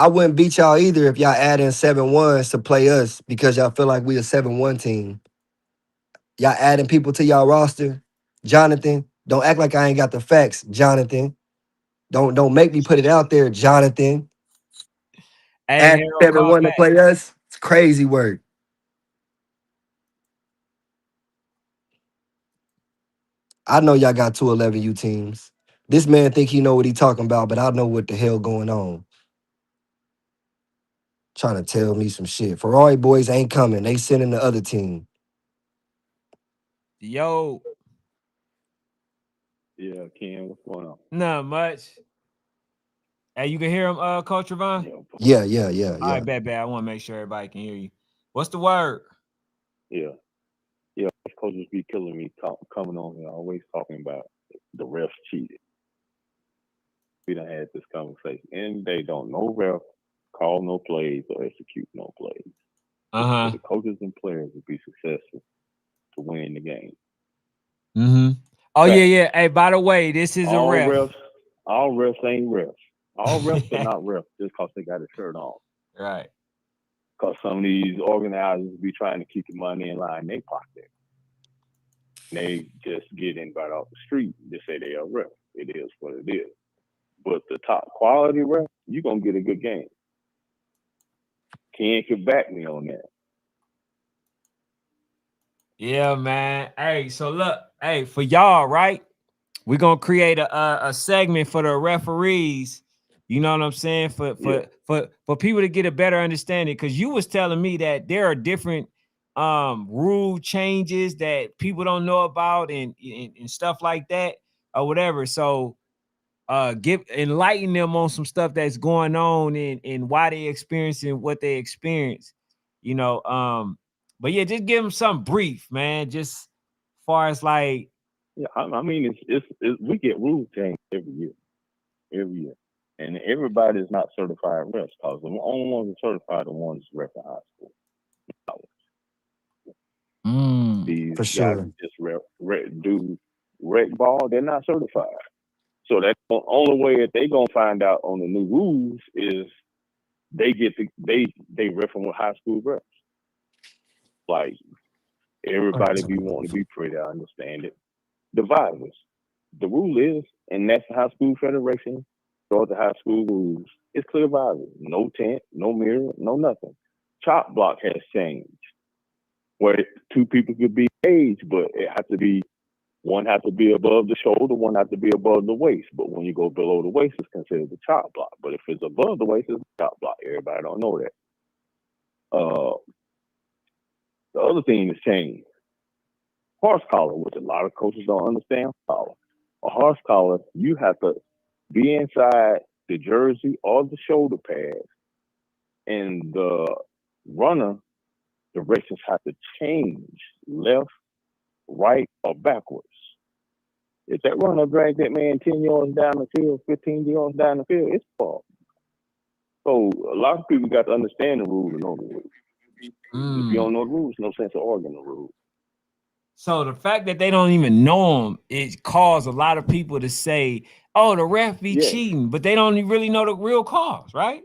I wouldn't beat y'all either if y'all add in 7-1s to play us because y'all feel like we a 7-1 team. Y'all adding people to y'all roster. Jonathan, don't act like I ain't got the facts, Jonathan. Don't make me put it out there, Jonathan. Hey, Add Harold, call 7-1 to back. play us. It's crazy work. I know y'all got two 11U teams. This man think he know what he talking about, but I know what the hell going on. Trying to tell me some shit. Ferrari boys ain't coming. They sending the other team. Yo. Yeah, Ken, what's going on? Not much. Hey, you can hear him, Coach Ravon? Yeah, Yeah, All yeah. right, bad. I want to make sure everybody can hear you. What's the word? yeah, yeah. Coaches be killing me coming on here, always talking about the refs cheated. We done had this conversation, and they don't no ref call no plays or execute no plays. For Uh-huh. the coaches and players to be successful to win the game. Mm-hmm. Oh, Fact. yeah. Hey, by the way, this is a All ref. refs, all refs ain't refs. All refs are not refs just because they got a shirt on. Right. Because some of these organizers be trying to keep the money in line in their pocket. They just get invited off the street. They say they are ref. It is what it is. But the top quality ref, you're going to get a good game. Ken could back me on that. Yeah, man. Hey, so look, hey, for y'all, right? We're gonna create a segment for the referees. You know what I'm saying? Yeah. For people to get a better understanding. Cause you was telling me that there are different rule changes that people don't know about and stuff like that or whatever. So give enlighten them on some stuff that's going on and why they experiencing what they experience, you know. But yeah, just give them something brief, man. Just far as like, Yeah. I mean, we get rule change every year. And everybody is not certified refs because the only ones that are certified are the ones ref in high school. These For guys sure. who just do rec ball, they're not certified. So that's the only way that they gonna find out on the new rules is they reference with high school refs. Like everybody be wanting to be pretty, I understand it. The violence. The rule is, and that's the high school federation, or the high school rules, it's clear violence. No tent, no mirror, no nothing. Chop block has changed. Where two people could be age, but it has to be one has to be above the shoulder, one has to be above the waist. But when you go below the waist, it's considered the chop block. But if it's above the waist, it's a chop block. Everybody don't know that. Uh, the other thing that's changed, horse collar, which a lot of coaches don't understand. Collar. A horse collar, you have to be inside the jersey or the shoulder pads, and the runner directions have to change left, right, or backwards. If that runner drags that man 10 yards down the field, 15 yards down the field, it's fault. So a lot of people got to understand the rules and know the rules. If you don't know the rules, no sense of arguing the rules. So the fact that they don't even know them, it caused a lot of people to say, "Oh, the ref be Yes, cheating," but they don't really know the real cause, right?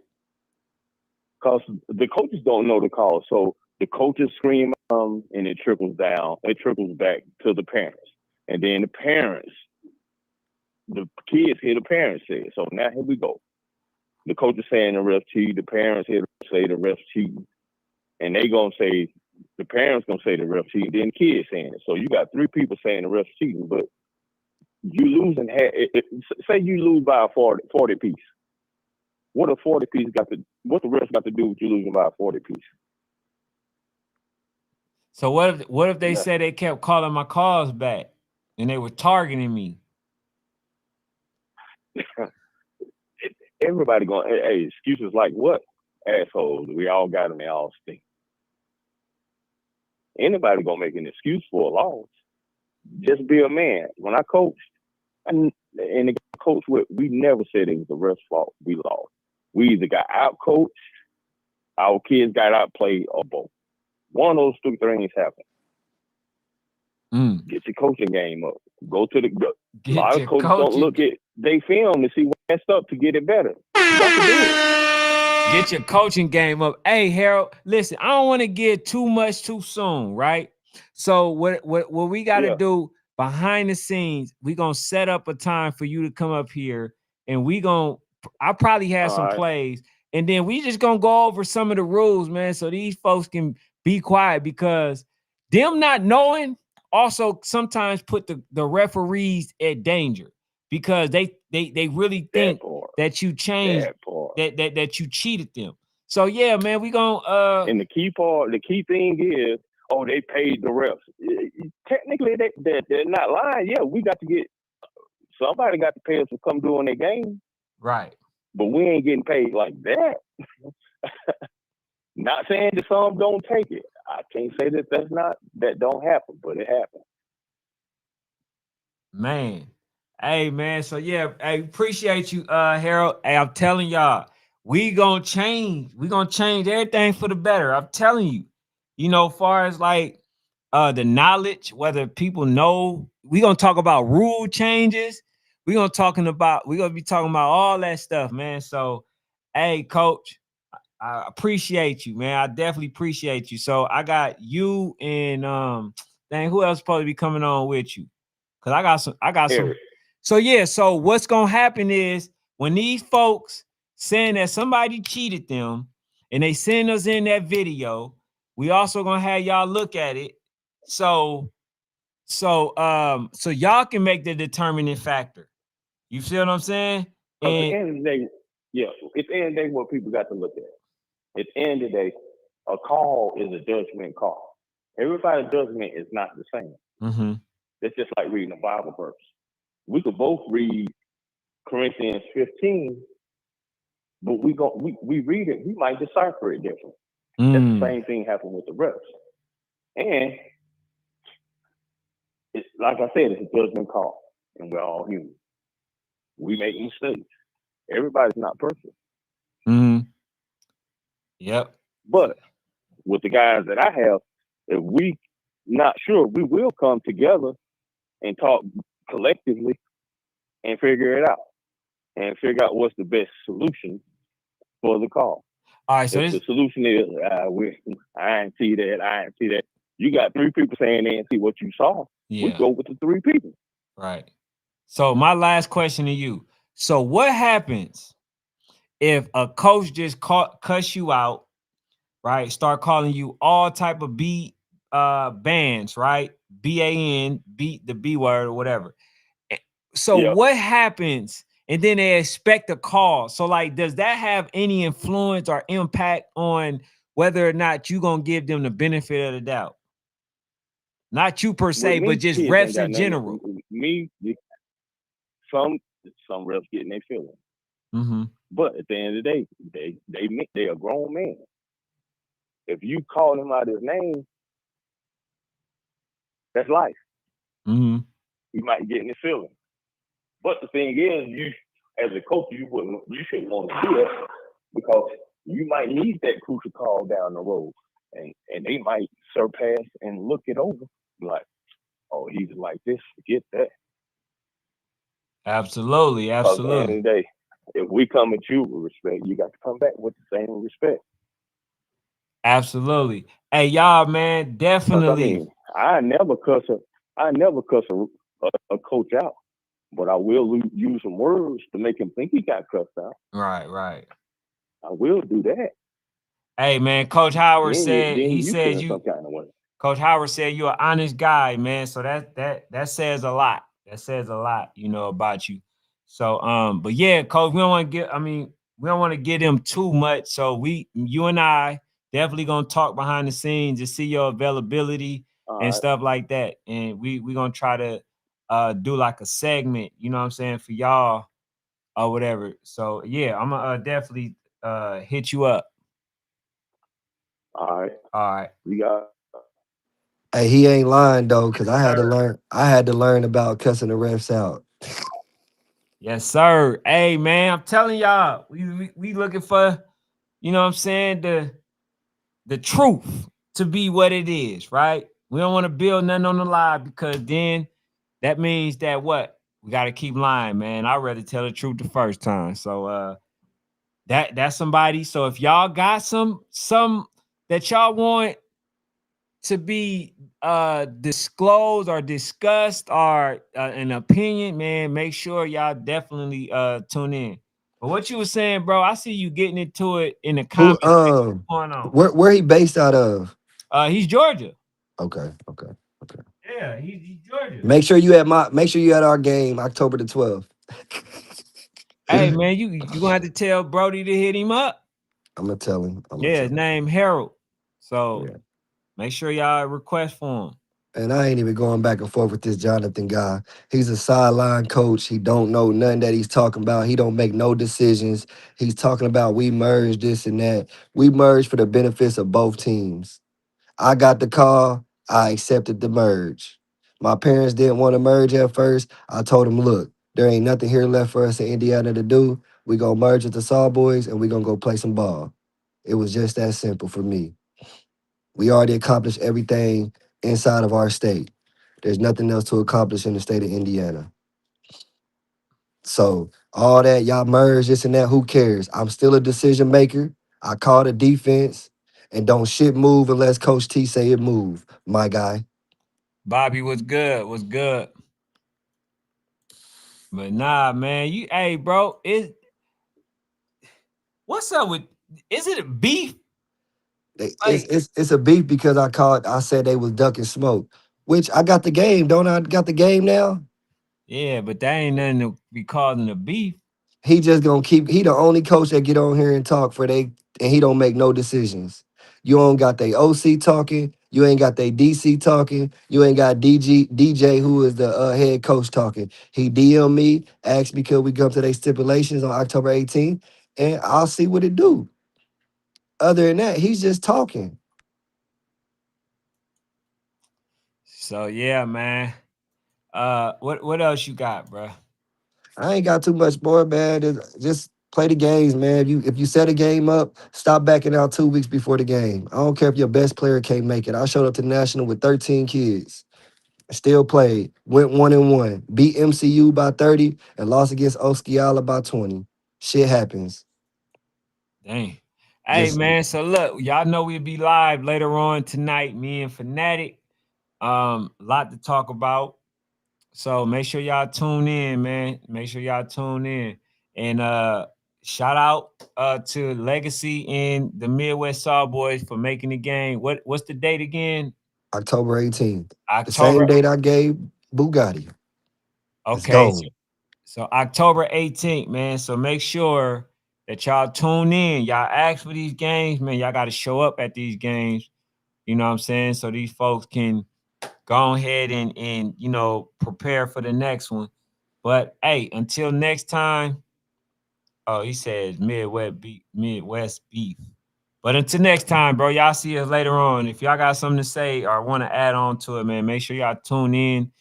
because the coaches don't know the call. So the coaches scream and it trickles down. It trickles back to the parents. And then the parents, the kids hear the parents say it. So now here we go. The coach is saying the ref cheating. The parents hear say the ref cheating. And they gonna say the parents gonna say the ref cheating. Then the kids saying it. So you got three people saying the ref cheating, but you losing. Say you lose by a 40 piece. What a 40 piece got to? What the ref got to do with you losing by a 40 piece? So what if they Nothing. said they kept calling my calls back and they were targeting me? Everybody going, hey, excuses like what? Assholes. We all got them. They all stink. Anybody gonna make an excuse for a loss? Just be a man. When I coached, and the coach with, we never said it was the ref's fault. We lost. We either got out coached, our kids got outplayed, or both. One of those two things happened. Get your coaching game up. Go to the. A lot of coaches don't look at they film to see what messed up to get it better. You got to do it. Get your coaching game up. Hey, Harold, listen, I don't want to get too much too soon, right? So what we got to do behind the scenes, we gonna set up a time for you to come up here, and I probably have some plays, and then we just gonna go over some of the rules, man, so these folks can be quiet, because them not knowing also sometimes put the referees at danger, because they really think that you changed, that you cheated them. So yeah, man, we gonna and the key thing is, oh, they paid the refs. Technically, they're not lying. Yeah, we got to get somebody got to pay us to come doing their game, right? But we ain't getting paid like that. Not saying that some don't take it. I can't say that don't happen, but it happens. Man. Hey, man. So yeah, I appreciate you, Harold. Hey, I'm telling y'all, we gonna change. We gonna change everything for the better. I'm telling you. You know, far as like the knowledge, whether people know, we gonna talk about rule changes. We gonna be talking about all that stuff, man. So, hey, coach, I appreciate you, man. I definitely appreciate you. So I got you and dang, who else supposed to be coming on with you? Cause I got some. So yeah, so what's gonna happen is when these folks saying that somebody cheated them and they send us in that video, we also gonna have y'all look at it. So y'all can make the determining factor. You feel what I'm saying? Because at the end of the day, at the end of the day, what people got to look at. At the end of the day, a call is a judgment call. Everybody's judgment is not the same. Mm-hmm. It's just like reading a Bible verse. We could both read Corinthians 15, but we read it, we might decipher it different. That's the same thing happened with the refs. And it's like I said, it's a judgment call, and we're all human. We make mistakes. Everybody's not perfect. Mm-hmm. Yep. But with the guys that I have, if we not sure, we will come together and talk collectively and figure it out. And figure out what's the best solution for the call. All right, so if the solution is I ain't see that. You got three people saying they didn't see what you saw. Yeah. We go with the three people. Right. So my last question to you. So what happens if a coach just cuss you out, right? Start calling you all type of bands, right? BAN, the B word or whatever. So what happens? And then they expect a call. So like, does that have any influence or impact on whether or not you gonna give them the benefit of the doubt. Not you per With se, but me, just kids ain't refs got in nothing. general. Me, some some refs getting their feelings, Mm-hmm. but at the end of the day, they a grown man. If you call him out his name, that's life. Mm-hmm. He might get in his feelings. But the thing is, you as a coach, you shouldn't want to do that because you might need that crucial call down the road, and they might surpass and look it over like, oh, he's like this, forget that. Absolutely, Because at the end absolutely, of the day, if we come at you with respect, you got to come back with the same respect. absolutely. Hey, y'all, man, Because I definitely. mean, I never cuss a coach out, but I will use some words to make him think he got cussed out. Right, right. I will do that. Hey, man, Coach Howard said Then he you said feel you some kind of way. Coach Howard said you're an honest guy, man. So that says a lot. That says a lot, about you. So but yeah, Coach, we don't want to get. I mean, we don't want to get him too much. So you and I definitely gonna talk behind the scenes to see your availability All and right, stuff like that. And we gonna try to do like a segment. You know what I'm saying, for y'all or whatever. So yeah, I'm gonna definitely hit you up. all right. All right. You got Hey, he ain't lying though, cause Yes, I had to sir. learn. I had to learn about cussing the refs out. Yes, sir. Hey, man, I'm telling y'all, we looking for, what I'm saying, the truth to be what it is, right? We don't want to build nothing on the lie because then that means that what? We got to keep lying, man. I'd rather tell the truth the first time. So that's somebody. So if y'all got some that y'all want to be disclosed or discussed or an opinion, man, make sure y'all definitely tune in. But what you were saying, bro, I see you getting into it in the Who comments section. What's going on? where he based out of? He's Georgia. Okay, okay, okay. Yeah, he's Georgia. Make sure you at our game October the 12th. Hey, I'm man, you gonna have to tell Brody to hit him up. gonna tell him. I'm gonna Yeah, tell his him. name Harold. So Yeah. make sure y'all request for him. And I ain't even going back and forth with this Jonathan guy. He's a sideline coach. He don't know nothing that he's talking about. He don't make no decisions. He's talking about we merged this and that. We merged for the benefits of both teams. I got the call. I accepted the merge. My parents didn't want to merge at first. I told them, look, there ain't nothing here left for us in Indiana to do. We gonna merge with the Saw Boys and we gonna go play some ball. It was just that simple for me. We already accomplished everything inside of our state. There's nothing else to accomplish in the state of Indiana. So all that y'all merge this and that, who cares? I'm still a decision maker. I call the defense and don't shit move unless Coach T say it move, my guy. Bobby was good, was good. But nah, man, hey, bro, what's up with, is it a beef? Like, It's a beef because I said they was ducking smoke. Which I got the game, don't I? Got the game now? yeah, but that ain't nothing to be causing a beef. He just gonna keep. He the only coach that get on here and talk for they, and he don't make no decisions. You don't got they OC talking. You ain't got they DC talking. You ain't got DJ who is the head coach talking. He DM me, asked me could we come to their stipulations on October 18th, and I'll see what it do. Other than that, he's just talking. So yeah, man. What else you got, bro? I ain't got too much more, man. Just play the games, man. If you set a game up, stop backing out 2 weeks before the game. I don't care if your best player can't make it. I showed up to national with 13 kids. Still played. Went 1-1. Beat MCU by 30 and lost against Oskiala by 20. Shit happens. Dang. Hey, Just man. So look, y'all know we'll be live later on tonight. Me and Fanatic. A lot to talk about. So make sure y'all tune in, man. Make sure y'all tune in. And shout out to Legacy and the Midwest Sawboys for making the game. What's the date again? October 18th. The October. same date I gave Bugatti. It's Okay, gone. so October 18th, man. So make sure that y'all tune in. Y'all ask for these games, man. Y'all got to show up at these games. You know what I'm saying? So these folks can go ahead and prepare for the next one. But hey, until next time. Oh, he says Midwest beef. But until next time, bro, y'all see us later on. If y'all got something to say or want to add on to it, man, make sure y'all tune in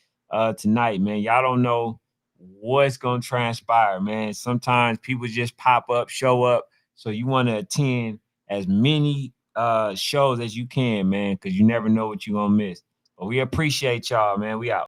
tonight, man. Y'all don't know what's gonna transpire, man. Sometimes people just pop up, show up. So you want to attend as many shows as you can, man, because you never know what you're gonna miss. But we appreciate y'all, man. We out.